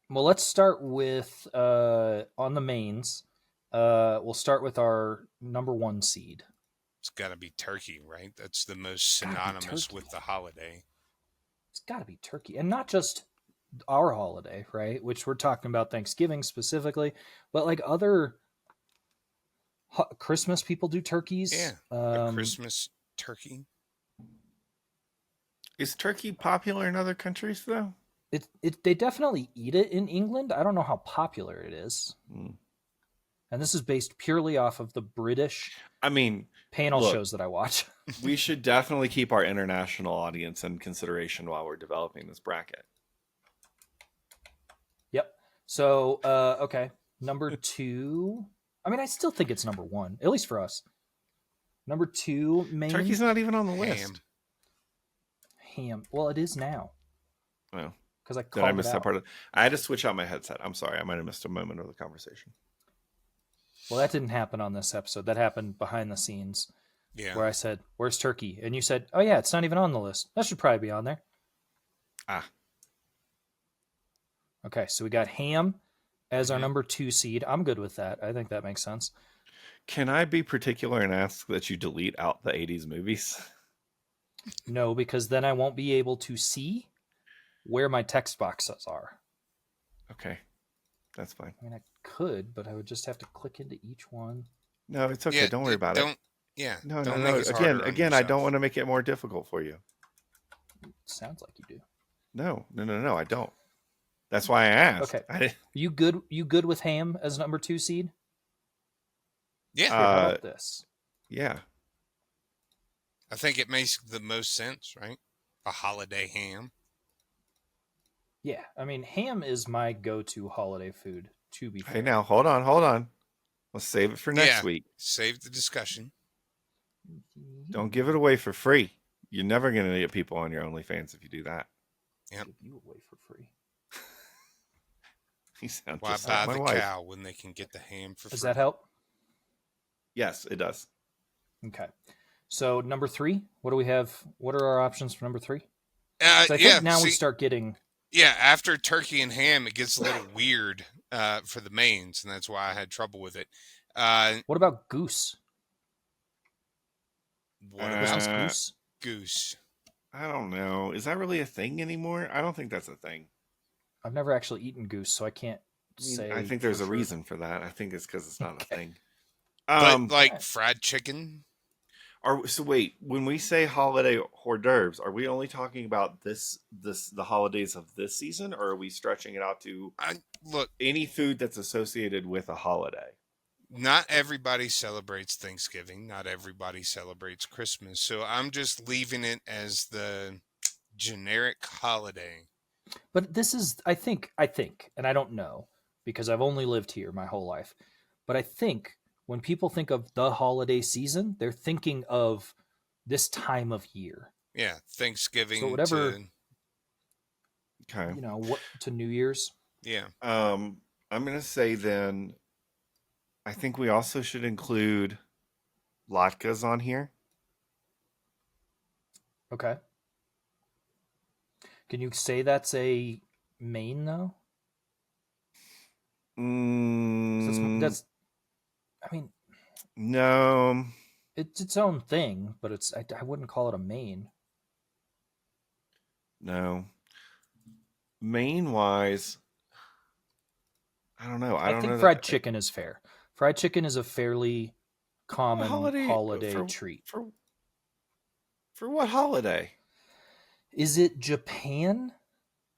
Well, let's start with on the mains. We'll start with our number 1 seed. It's got to be turkey, right? That's the most Gotta be synonymous turkey. with the holiday. It's got to be turkey, and not just our holiday, right? Which we're talking about Thanksgiving specifically, but like other Christmas people do turkeys. Yeah, a Christmas turkey. Is turkey popular in other countries though? They definitely eat it in England. I don't know how popular it is. And this is based purely off of the British I mean, panel look, shows that I watch. we should definitely keep our international audience in consideration while we're developing this bracket. Yep. So, okay. Number 2. I mean, I still think it's number 1, at least for us. Number 2, main. Turkey's not even on the Ham. list. Ham. Well, it is now. Well, because I did called I it miss that out. part of? I had to switch out my headset. I'm sorry. I might have missed a moment of the conversation. Well, that didn't happen on this episode. That happened behind the scenes Yeah. where I said, "Where's turkey?" And you said, "Oh yeah, it's not even on the list. That should probably be on there." Ah, Okay, so we got ham as our Mhm. number 2 seed. I'm good with that. I think that makes sense. can I be particular and ask that you delete out the 80s movies? No, because then I won't be able to see where my text boxes are. Okay, that's fine. I mean, I could, but I would just have to click into each one. No, it's okay. Yeah. Don't worry about it. Don't. Yeah. No, Don't make it Again, harder on I don't yourself. want to make it more difficult for you. Sounds like you do. No, I don't. That's why I asked. Okay. You good? You good with ham as number 2 seed? Yeah. Here, how about this? Yeah. I think it makes the most sense, right? A holiday ham. Yeah, I mean, ham is my go-to holiday food. To be Hey, fair, now hold on. Let's save it for next Yeah. week. Save the discussion. Don't give it away for free. You're never going to get people on your OnlyFans if you do that. Yep. Give you away for free. You sound Why just buy like my the wife. cow when they can get the ham for Does free? that help? Yes, it does. Okay. So number 3, what do we have? What are our options for number 3? I Yeah. think now we start getting. Yeah, after turkey and ham, it gets a little weird for the mains, and that's why I had trouble with it. What about goose? What Christmas about goose? goose? I don't know. Is that really a thing anymore? I don't think that's a thing. I've never actually eaten goose, so I can't say. I think there's for a sure. reason for that. I think it's because it's not Okay. a thing. But like Alright. fried chicken? So wait, when we say holiday hors d'oeuvres, are we only talking about the holidays of this season, or are we stretching it out to Look, any food that's associated with a holiday? not everybody celebrates Thanksgiving. Not everybody celebrates Christmas. So I'm just leaving it as the generic holiday. But this is, I think, and I don't know because I've only lived here my whole life, but I think when people think of the holiday season, they're thinking of this time of year. Yeah, Thanksgiving So whatever, to Okay. what to New Year's. yeah. I'm gonna say then. I think we also should include latkes on here. Okay. Can you say that's a main though? That's I mean, no. it's its own thing, but I wouldn't call it a main. No. Main wise, I don't know. I think fried chicken is fair. Fried chicken is a fairly common holiday treat. For what holiday? Is it Japan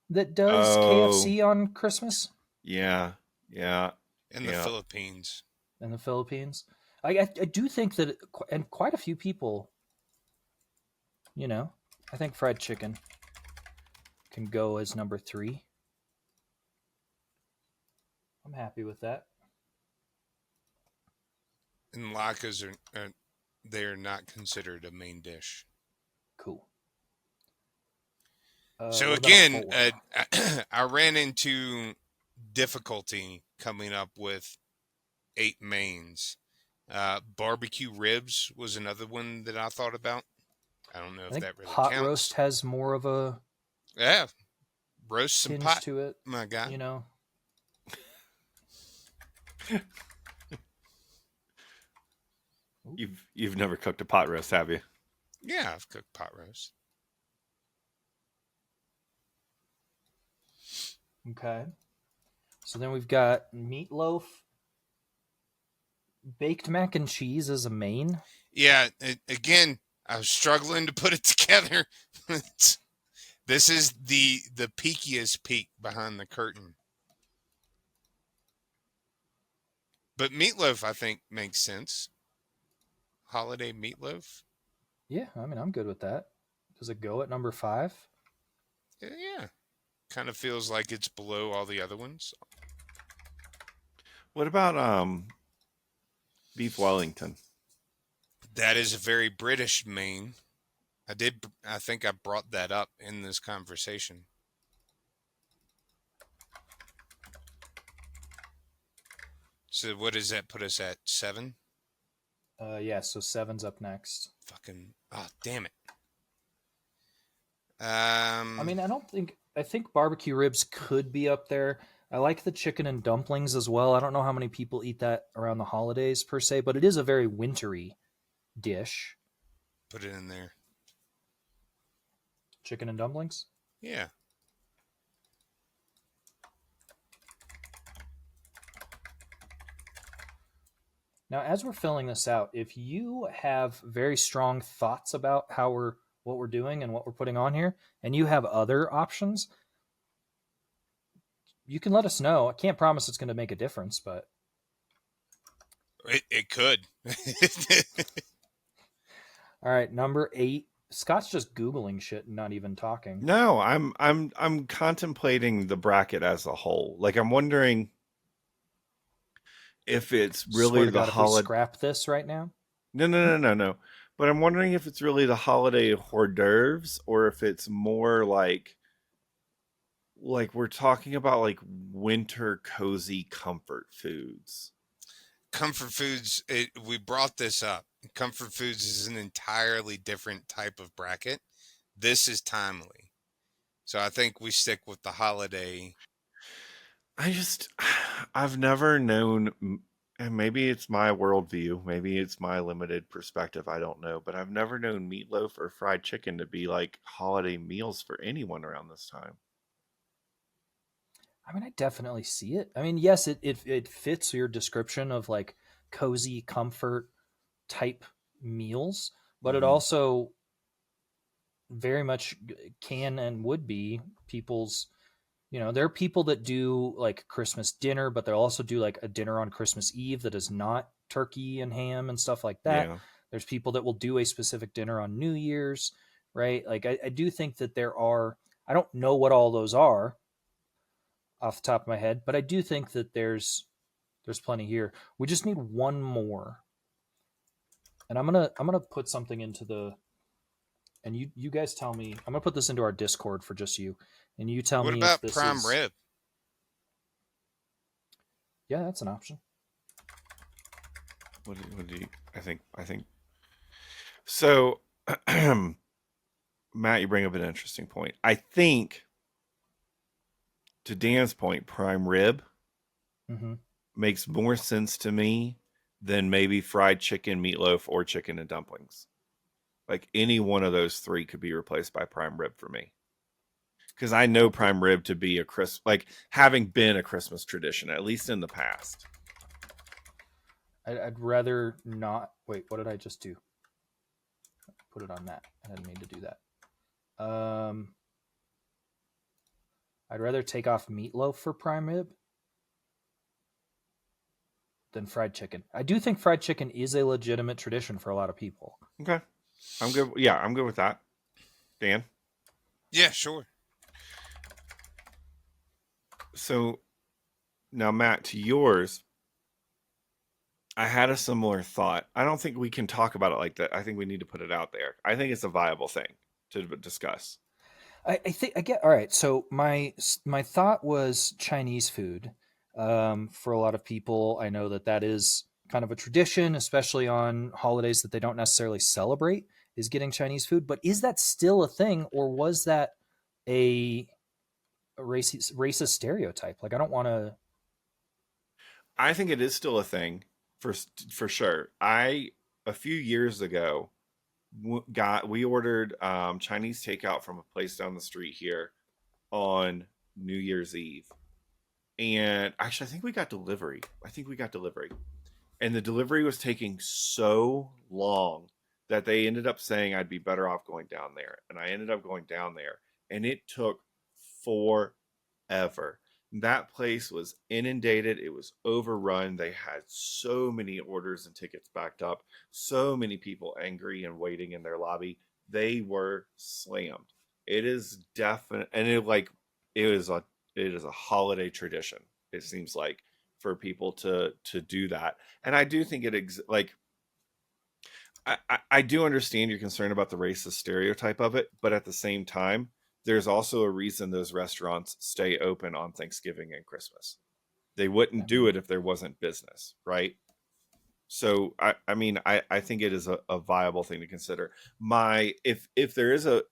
that does Oh. KFC on Christmas? Yeah. In the Philippines. In the Philippines? I do think that, and quite a few people, I think fried chicken can go as number 3. I'm happy with that. And latkes are they are not considered a main dish. Cool. So what about a again, 4? I ran into difficulty coming up with 8 mains. Barbecue ribs was another one that I thought about. I don't know if I think that really pot counts. roast has more of a Yeah, roast some tinge pot to it. my guy. You've never cooked a pot roast, have you? Yeah, I've cooked pot roast. Okay. So then we've got meatloaf, baked mac and cheese as a main. Yeah, again, I was struggling to put it together. This is the peakiest peek behind the curtain. But meatloaf, I think, makes sense. Holiday meatloaf. Yeah, I mean, I'm good with that. Does it go at number 5? Yeah. Kind of feels like it's below all the other ones. What about beef Wellington? That is a very British main. I think I brought that up in this conversation. So what does that put us at? 7? Yeah, so seven's up next. Fucking, oh, damn it. I mean, I think barbecue ribs could be up there. I like the chicken and dumplings as well. I don't know how many people eat that around the holidays per se, but it is a very wintry dish. Put it in there. Chicken and dumplings? Yeah. Now, as we're filling this out, if you have very strong thoughts about what we're doing and what we're putting on here, and you have other options, you can let us know. I can't promise it's going to make a difference, but It could. all right, number 8. Scott's just googling shit and not even talking. No, I'm contemplating the bracket as a whole. Like I'm wondering if it's Swear really to the God, if we holiday. scrap this right now, No. But I'm wondering if it's really the holiday hors d'oeuvres or if it's more like we're talking about like winter cozy comfort foods. Comfort foods, we brought this up. Comfort foods is an entirely different type of bracket. This is timely. So I think we stick with the holiday. I just I've never known, and maybe it's my worldview, maybe it's my limited perspective, I don't know, but I've never known meatloaf or fried chicken to be like holiday meals for anyone around this time. I mean, I definitely see it. I mean, yes, it fits your description of like cozy comfort type meals, but it Hmm. also very much can and would be people's. There are people that do like Christmas dinner, but they'll also do like a dinner on Christmas Eve that is not turkey and ham and stuff like that. Yeah. There's people that will do a specific dinner on New Year's, right? Like I do think that there are. I don't know what all those are off the top of my head, but I do think that there's plenty here. We just need one more, and I'm gonna put something into the and you guys tell me. I'm gonna put this into our Discord for just you, and you tell What me if about this prime is rib? yeah, that's an option. What do you, I think so. Matt, you bring up an interesting point. I think, to Dan's point, prime rib Mm-hmm. makes more sense to me than maybe fried chicken, meatloaf, or chicken and dumplings. Like any one of those three could be replaced by prime rib for me. Because I know Okay. prime rib to be like having been a Christmas tradition, at least in the past. I'd rather not. Wait, what did I just do? Put it on that. I didn't mean to do that. I'd rather take off meatloaf for prime rib than fried chicken. I do think fried chicken is a legitimate tradition for a lot of people. Okay. I'm good. Yeah, I'm good with that. Dan? Yeah, sure. So now, Matt, to yours, I had a similar thought. I don't think we can talk about it like that. I think we need to put it out there. I think it's a viable thing to discuss. I think I get all right. So my thought was Chinese food. For a lot of people, I know that that is kind of a tradition, especially on holidays that they don't necessarily celebrate. Is getting Chinese food, but is that still a thing, or was that a, a racist stereotype? Like, I don't want to. I think it is still a thing for sure. A few years ago we ordered Chinese takeout from a place down the street here on New Year's Eve. And actually, I think we got delivery. And the delivery was taking so long that they ended up saying I'd be better off going down there. And I ended up going down there, and it took forever. That place was inundated. It was overrun. They had so many orders and tickets backed up, so many people angry and waiting in their lobby. They were slammed. It is definite, and it is a it is a holiday tradition. It seems like for people to do that, and I do think like I do understand your concern about the racist stereotype of it, but at the same time, there's also a reason those restaurants stay open on Thanksgiving and Christmas. They wouldn't do it if there wasn't business, right? So I mean, I think it is a viable thing to consider. If there is a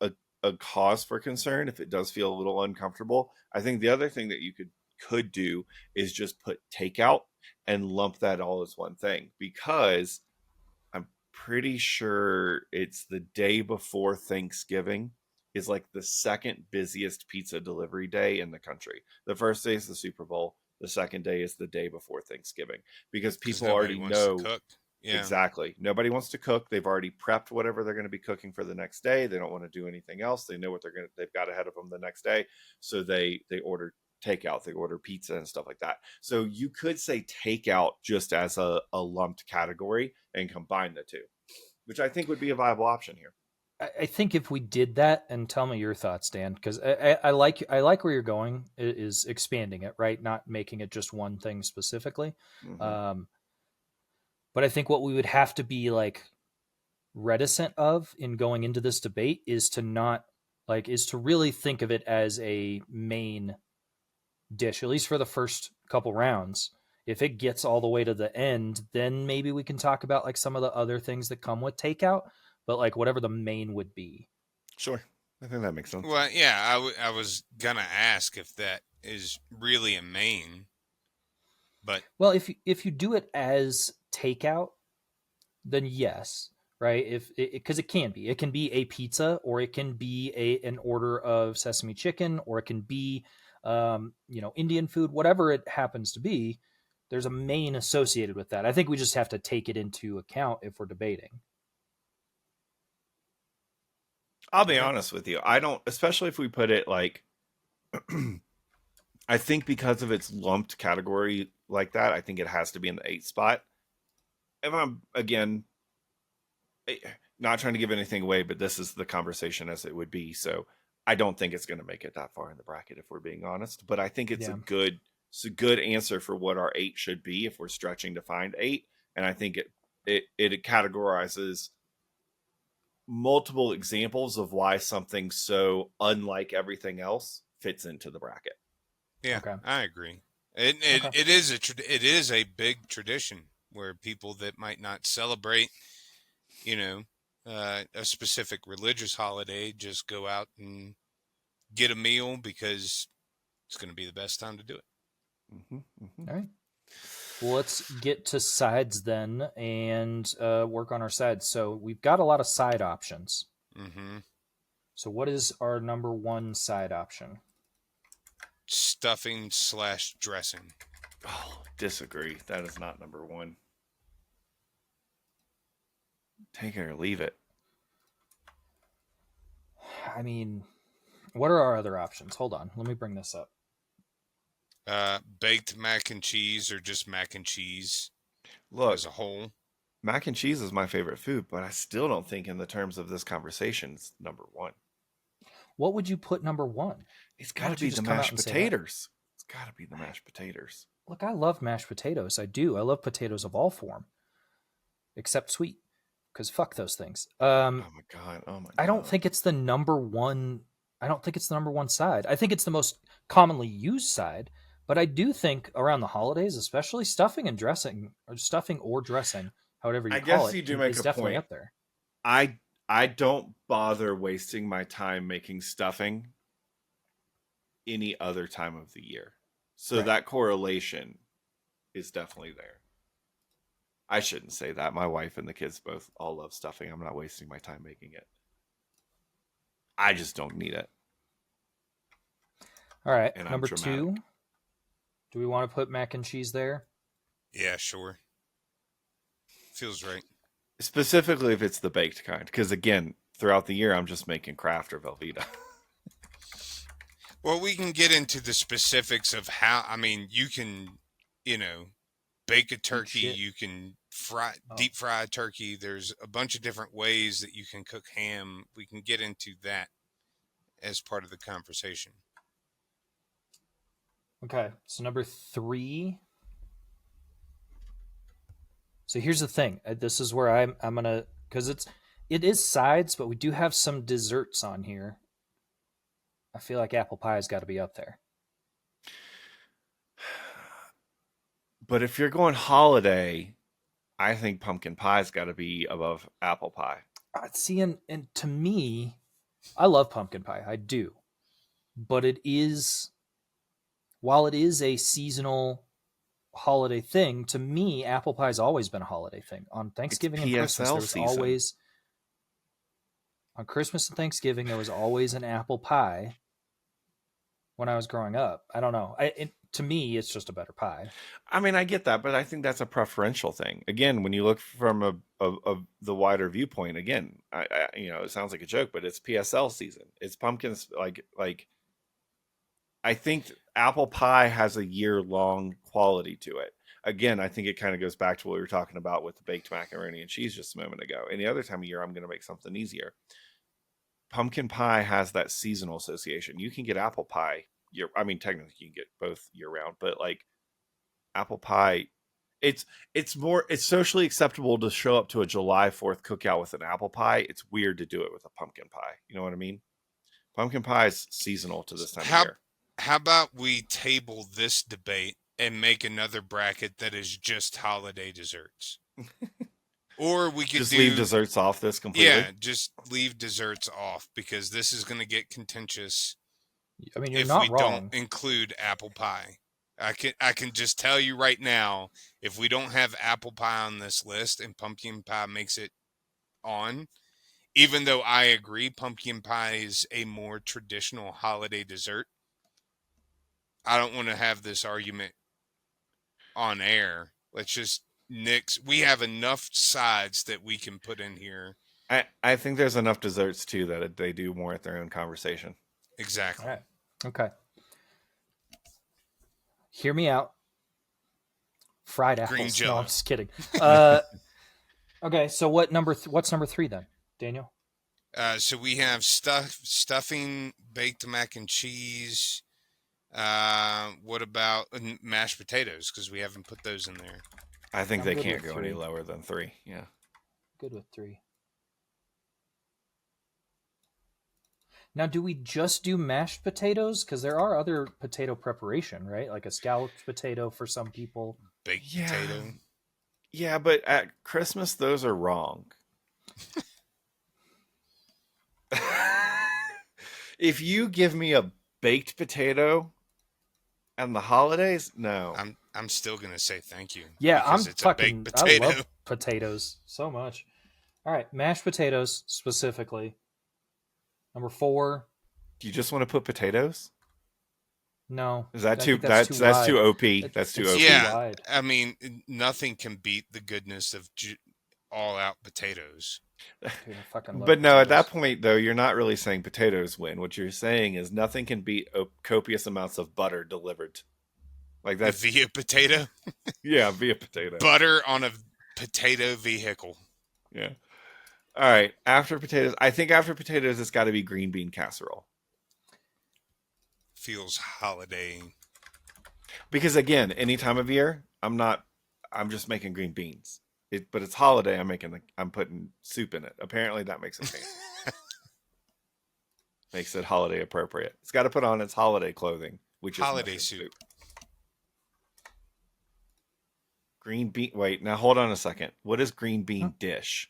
cause for concern, if it does feel a little uncomfortable, I think the other thing that you could do is just put takeout and lump that all as one thing, because I'm pretty sure it's the day before Thanksgiving is like the second busiest pizza delivery day in the country. The first day is the Super Bowl. The second day is the day before Thanksgiving, because Because people nobody already wants to know cook. Yeah. exactly. Nobody wants to cook. They've already prepped whatever they're going to be cooking for the next day. They don't want to do anything else. They know what they've got ahead of them the next day. So they order takeout, they order pizza and stuff like that. So you could say takeout just as a lumped category and combine the two, which I think would be a viable option here. I think if we did that, and tell me your thoughts, Dan, because I like where you're going, is expanding it, right? Not making it just one thing specifically. Mm-hmm. Um, but I think what we would have to be like reticent of in going into this debate is to not is to really think of it as a main dish, at least for the first couple rounds. If it gets all the way to the end, then maybe we can talk about like some of the other things that come with takeout, but like whatever the main would be. Sure. I think that makes sense. Well, yeah, I was gonna ask if that is really a main, but Well, if you do it as takeout, then yes, right? If because it can be a pizza, or it can be an order of sesame chicken, or it can be Indian food, whatever it happens to be. There's a main associated with that. I think we just have to take it into account if we're debating. I'll be okay. honest with you. I don't, especially if we put it like, I think because of its lumped category like that, I think it has to be in the 8th spot. If I'm, again, not trying to give anything away, but this is the conversation as it would be. So I don't think it's going to make it that far in the bracket, if we're being honest. But I think Yeah. it's a good answer for what our 8 should be if we're stretching to find 8. And I think it categorizes multiple examples of why something so unlike everything else fits into the bracket. Yeah, Okay. I agree. It is a big tradition where people that might not celebrate, you know, a specific religious holiday just go out and get a meal because it's going to be the best time to do it. Mm-hmm, mm-hmm. All right. Well, let's get to sides then and work on our sides. So we've got a lot of side options. Mm-hmm. So what is our number one side option? Stuffing / dressing. Oh, disagree. That is not number one. Take it or leave it. I mean, what are our other options? Hold on. Let me bring this up. Baked mac and cheese, or just mac and cheese Look, as a whole. mac and cheese is my favorite food, but I still don't think in the terms of this conversation it's number one. What would you put number one? It's Why got to would you be the just come out mashed and say that? potatoes. It's got to be the mashed potatoes. Look, I love mashed potatoes. I do. I love potatoes of all form, except sweet, because fuck those things. Oh my god. Oh my god. I don't think it's the number one. I don't think it's the number one side. I think it's the most commonly used side, but I do think around the holidays, especially stuffing and dressing, or stuffing or dressing, however you I call guess it, you do make is a definitely point. up there. I don't bother wasting my time making stuffing any other time of the year. So Right. that correlation is definitely there. I shouldn't say that. My wife and the kids both all love stuffing. I'm not wasting my time making it. I just don't need it. All right, And I'm number dramatic. 2. Do we want to put mac and cheese there? Yeah, sure. Feels right. Specifically if it's the baked kind. Because again, throughout the year, I'm just making Kraft or Velveeta. Well, we can get into the specifics of how. I mean, you can, bake a turkey. shit. You can Oh. deep fry a turkey. There's a bunch of different ways that you can cook ham. We can get into that as part of the conversation. Okay, so number 3. So here's the thing. This is where I'm gonna, because it is sides, but we do have some desserts on here. I feel like apple pie has got to be up there. But if you're going holiday, I think pumpkin pie's got to be above apple pie. See, and to me, I love pumpkin pie. I do. But it is, while it is a seasonal holiday thing, to me, apple pie's always been a holiday thing. On Thanksgiving and Christmas, PSL there was season. always, on Christmas and Thanksgiving, there was always an apple pie when I was growing up. I don't know. To me, it's just a better pie. I mean, I get that, but I think that's a preferential thing. Again, when you look from the wider viewpoint, again, I it sounds like a joke, but it's PSL season. It's pumpkins. Like I think apple pie has a year-long quality to it. Again, I think it kind of goes back to what we were talking about with the baked macaroni and cheese just a moment ago. Any other time of year, I'm going to make something easier. Pumpkin pie has that seasonal association. You can get apple pie. Technically you can get both year round, but like apple pie, it's socially acceptable to show up to a July 4th cookout with an apple pie. It's weird to do it with a pumpkin pie. You know what I mean? Pumpkin pie is seasonal to this time of year. How about we table this debate and make another bracket that is just holiday desserts? Or we could just leave desserts off this completely. Yeah, just leave desserts off, because this is going to get contentious. I mean, you're not wrong. Don't include apple pie. I can just tell you right now, if we don't have apple pie on this list and pumpkin pie makes it on, even though I agree pumpkin pie is a more traditional holiday dessert, I don't want to have this argument on air. Let's just nix. We have enough sides that we can put in here. I think there's enough desserts too that they do warrant their own conversation. Exactly. All right. Okay. Hear me out. Fried apples. Green Jello. No, I'm just kidding. Okay, so what's number 3 then, Daniel? So we have stuffing, baked mac and cheese. What about mashed potatoes? Because we haven't put those in there. I think they can't go any lower than 3. Yeah. Good with 3. Now, do we just do mashed potatoes? Because there are other potato preparation, right? Like a scalloped potato for some people. Baked potato. Yeah, but at Christmas, those are wrong. If you give me a baked potato and the holidays, no. I'm still gonna say thank you. Yeah, I love potatoes so much. All right, mashed potatoes specifically. Number 4. Do you just want to put potatoes? No. Is that too? That's too OP. That's too OP. Yeah, I mean, nothing can beat the goodness of all-out potatoes. Dude, but no, potatoes. At that point though, you're not really saying potatoes win. What you're saying is nothing can beat copious amounts of butter delivered. Like that via potato. Yeah, via potato. Butter on a potato vehicle. Yeah. All right. After potatoes, I think after potatoes, it's got to be green bean casserole. Feels holiday. Because again, any time of year, I'm just making green beans. But it's holiday. I'm putting soup in it. Apparently, that makes it fancy. Makes it holiday appropriate. It's got to put on its holiday clothing, which is holiday soup. Green bean. Wait, now hold on a second. What is green bean dish?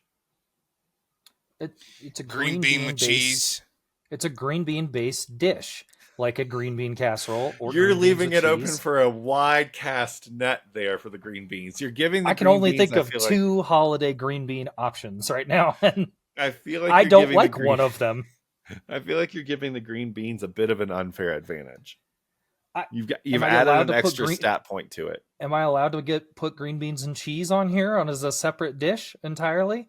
It's a green bean with cheese. It's a green bean based dish, like a green bean casserole. Or you're leaving it open for a wide cast net there for the green beans. You're giving. I can only think of 2 holiday green bean options right now, and I feel like I don't like one of them. I feel like you're giving the green beans a bit of an unfair advantage. You've added an extra stat point to it. Am I allowed to put green beans and cheese on here as a separate dish entirely?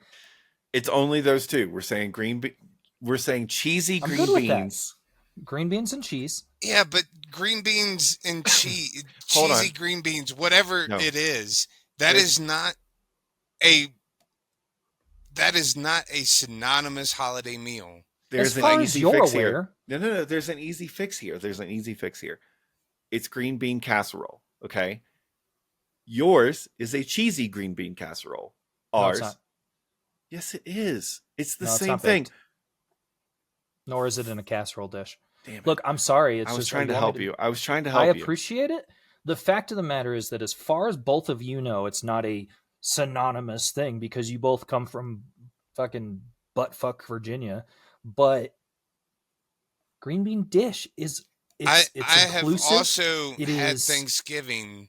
It's only those 2. We're saying we're saying cheesy green beans. Green beans and cheese. Yeah, but green beans and cheese, cheesy green beans, whatever it is, that is not a synonymous holiday meal. There's an easy fix here. No. There's an easy fix here. It's green bean casserole. Okay. Yours is a cheesy green bean casserole. Ours. No, yes, it is. It's the same thing. Baked. Nor is it in a casserole dish. Damn it. Look, I'm sorry. I was trying to help you. I was trying to help you. I appreciate it, The fact of the matter is that as far as both of you know, it's not a synonymous thing because you both come from fucking buttfuck Virginia. But green bean dish is it's I have inclusive. also It had is Thanksgiving.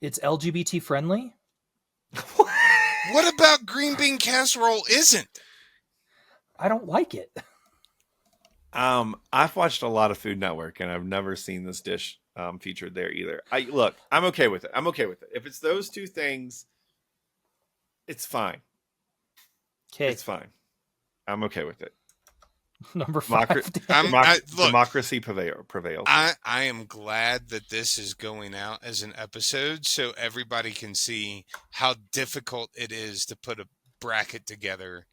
it's LGBT friendly. What about green bean casserole isn't? I don't like it. I've watched a lot of Food Network, and I've never seen this dish featured there either. I'm okay with it. I'm okay with it. If it's those two things, it's fine. Okay, It's fine. I'm okay with it. number 5. Look, Democracy prevails. I am glad that this is going out as an episode so everybody can see how difficult it is to put a bracket together.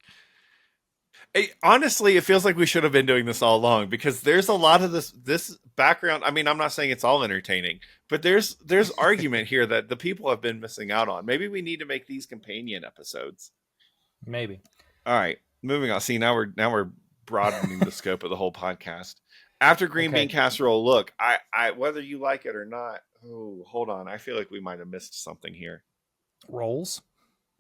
Honestly, it feels like we should have been doing this all along because there's a lot of this background. I mean, I'm not saying it's all entertaining, but there's argument here that the people have been missing out on. Maybe we need to make these companion episodes. Maybe. All right, moving on. See, now we're broadening the scope of the whole podcast. After green bean casserole, look, I whether you like it or not. Oh, hold on. I feel like we might have missed something here. Rolls?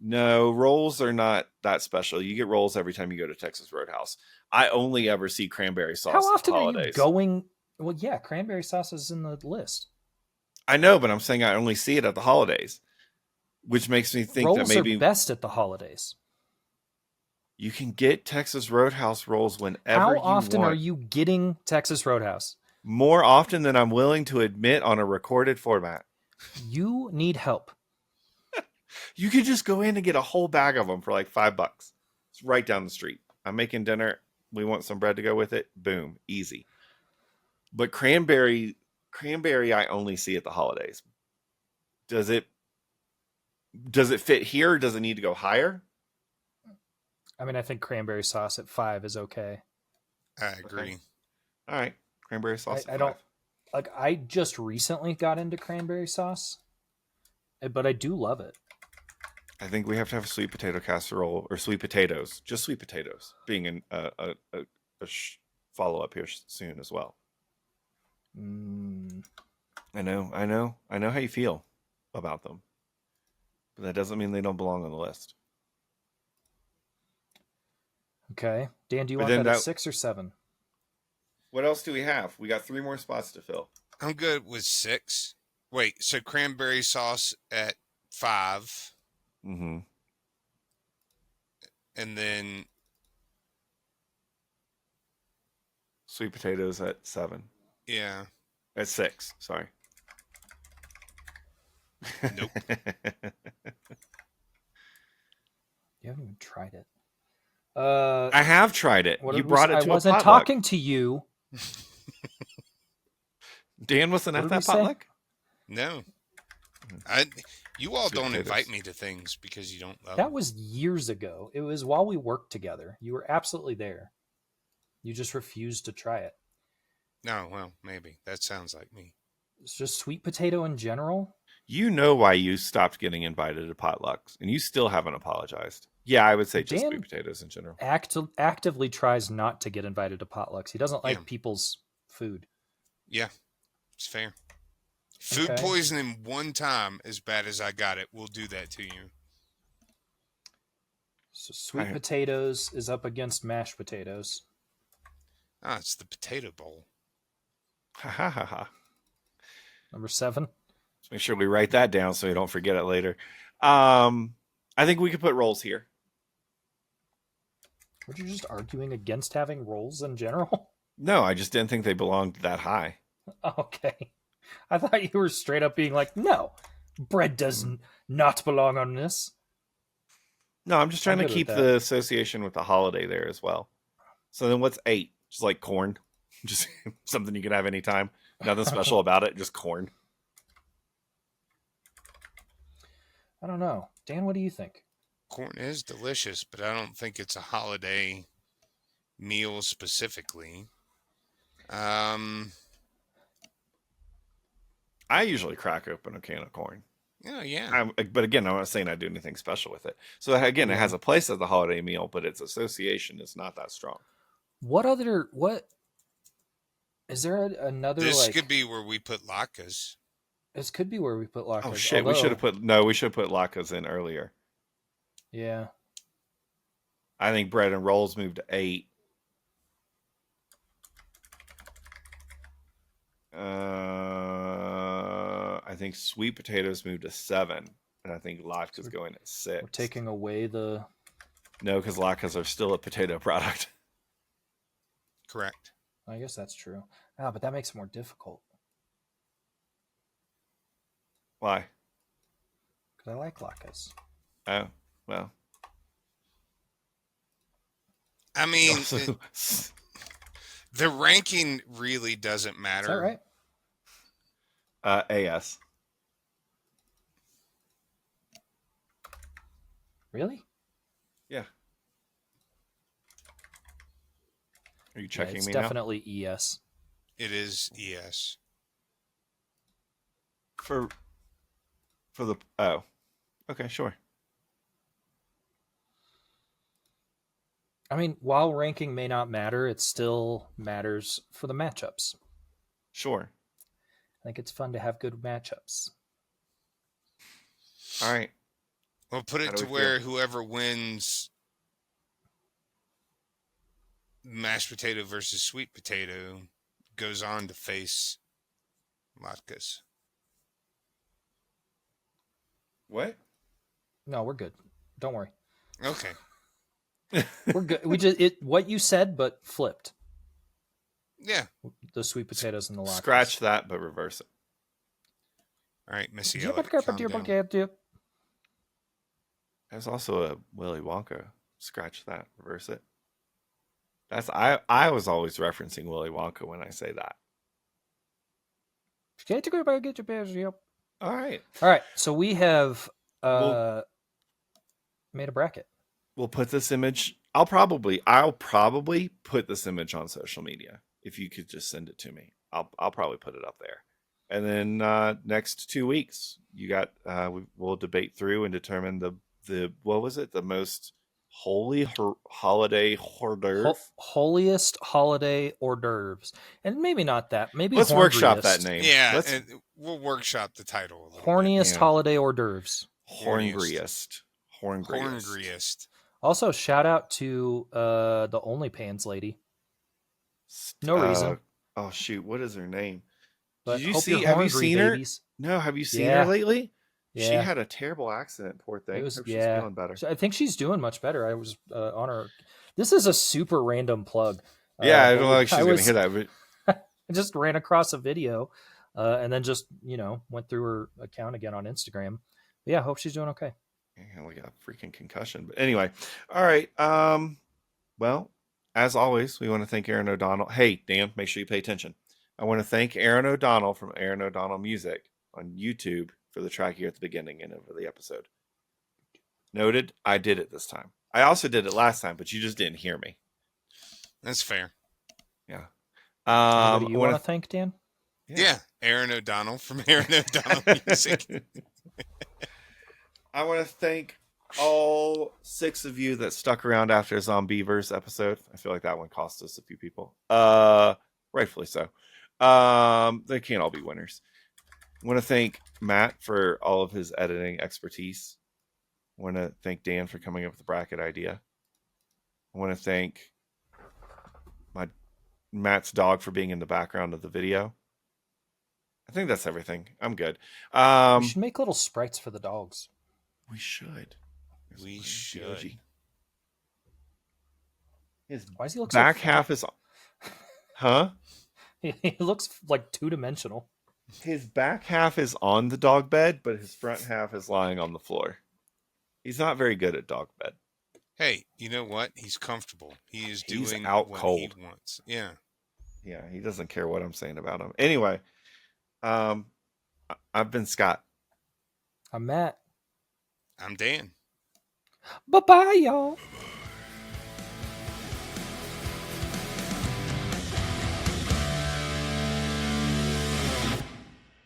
No, rolls are not that special. You get rolls every time you go to Texas Roadhouse. I only ever see cranberry sauce. How often at are holidays. you going? Well, yeah, cranberry sauce is in the list. I know, but I'm saying I only see it at the holidays, which makes me think rolls that maybe are best at the holidays. you can get Texas Roadhouse rolls whenever How you often want. are you getting Texas Roadhouse? More often than I'm willing to admit on a recorded format. You need help. You could just go in and get a whole bag of them for like $5. It's right down the street. I'm making dinner. We want some bread to go with it. Boom, easy. But cranberry, I only see at the holidays. Does it fit here? Or does it need to go higher? I mean, I think cranberry sauce at 5 is okay. I agree. Okay. All right, cranberry sauce. I don't like. I just recently got into cranberry sauce, but I do love it. I think we have to have a sweet potato casserole or sweet potatoes. Just sweet potatoes being a follow up here soon as well. I know how you feel about them, but that doesn't mean they don't belong on the list. Okay, Dan, do you want that at 6 or 7? What else do we have? We got 3 more spots to fill. I'm good with 6. Wait, so cranberry sauce at 5. Mm-hmm. And then Sweet potatoes at 7. Yeah. At 6, sorry. Nope. You haven't even tried it. I have tried it. You brought it to a potluck. I wasn't talking to you. Dan wasn't at that potluck? No. You all don't invite me to things because you don't love That them. was years ago. It was while we worked together. You were absolutely there. You just refused to try it. No, well, maybe. That sounds like me. It's just sweet potato in general. You know why you stopped getting invited to potlucks, and you still haven't apologized. Yeah, I would say just sweet potatoes in general. Actively tries not to get invited to potlucks. He doesn't like people's food. Yeah, it's fair. Food poisoning one time, as bad as I got it, will do that to you. So sweet potatoes is up against mashed potatoes. Ah, it's the potato bowl. Ha ha ha ha. Number 7. Let's make sure we write that down so we don't forget it later. I think we could put rolls here. Were you just arguing against having rolls in general? No, I just didn't think they belonged that high. Okay. I thought you were straight up being like, no, bread does not belong on this. No, I'm just trying to keep the association with the holiday there as well. So then what's 8? Just like corn. Just something you can have anytime. Nothing special about it, just corn. I don't know. Dan, what do you think? Corn is delicious, but I don't think it's a holiday meal specifically. I usually crack open a can of corn. Oh, yeah. But again, I'm not saying I do anything special with it. So again, it has a place as a holiday meal, but its association is not that strong. What is there another? This could be where we put latkes. This could be where we put latkes. Oh shit, we should have put latkes in earlier. Yeah. I think bread and rolls moved to 8. I think sweet potatoes moved to 7, and I think latkes going at 6. We're taking away the. No, because latkes are still a potato product. Correct. I guess that's true. Ah, but that makes it more difficult. Why? Because I like latkes. Oh, well. I mean, the ranking really doesn't matter. Is that right? AS. Really? Yeah. Are you checking it's me definitely ES. It is ES. For the oh. Okay, sure. I mean, while ranking may not matter, it still matters for the matchups. Sure. I think it's fun to have good matchups. All right. We'll put it to where whoever wins mashed potato versus sweet potato goes on to face latkes. What? No, we're good. Don't worry. Okay. We're good. We just what you said, but flipped. Yeah. The sweet potatoes and the latkes. Scratch that, but reverse it. All right, Missy Elliott, calm down. There's also a Willy Wonka. Scratch that, reverse it. That's I was always referencing Willy Wonka when I say that. All right. All right. So we have made a bracket. We'll put this image. I'll probably put this image on social media. If you could just send it to me, I'll probably put it up there. And then next 2 weeks, you got we'll debate through and determine the what was it, the most holy holiday hors d'oeuvre? Holiest holiday hors d'oeuvres, and maybe not that. Maybe let's workshop that name. Yeah, we'll workshop the title. Horniest holiday hors d'oeuvres. Horngriest. Also, shout out to the OnlyPans lady. No reason. Oh shoot, what is her name? But did you see? Have you seen her? No, have you seen her lately? Yeah. She had a terrible accident. Poor thing. She's feeling better. I think she's doing much better. I was on her. This is a super random plug. Yeah, I don't know if she's gonna hear that. But I just ran across a video, and then just went through her account again on Instagram. But yeah, I hope she's doing okay. Yeah, we got a freaking concussion. But anyway, all right. Well, as always, we want to thank Aaron O'Donnell. Hey, Dan, make sure you pay attention. I want to thank Aaron O'Donnell from Aaron O'Donnell Music on YouTube for the track here at the beginning and over the episode. Noted, I did it this time. I also did it last time, but you just didn't hear me. That's fair. Yeah. You want to thank, Dan? Yeah, Aaron O'Donnell from Aaron O'Donnell Music. I want to thank all 6 of you that stuck around after Zombieverse episode. I feel like that one cost us a few people. Rightfully so. They can't all be winners. I want to thank Matt for all of his editing expertise. I want to thank Dan for coming up with the bracket idea. I want to thank Matt's dog for being in the background of the video. I think that's everything. I'm good. We should make little sprites for the dogs. We should. We should. His Why does he look back so half is... Huh? He looks like 2-dimensional. His back half is on the dog bed, but his front half is lying on the floor. He's not very good at dog bed. Hey, you know what? He's comfortable. He's doing out what cold. he wants. Yeah. Yeah, he doesn't care what I'm saying about him. Anyway, I've been Scott. I'm Matt. I'm Dan. Bye-bye, y'all.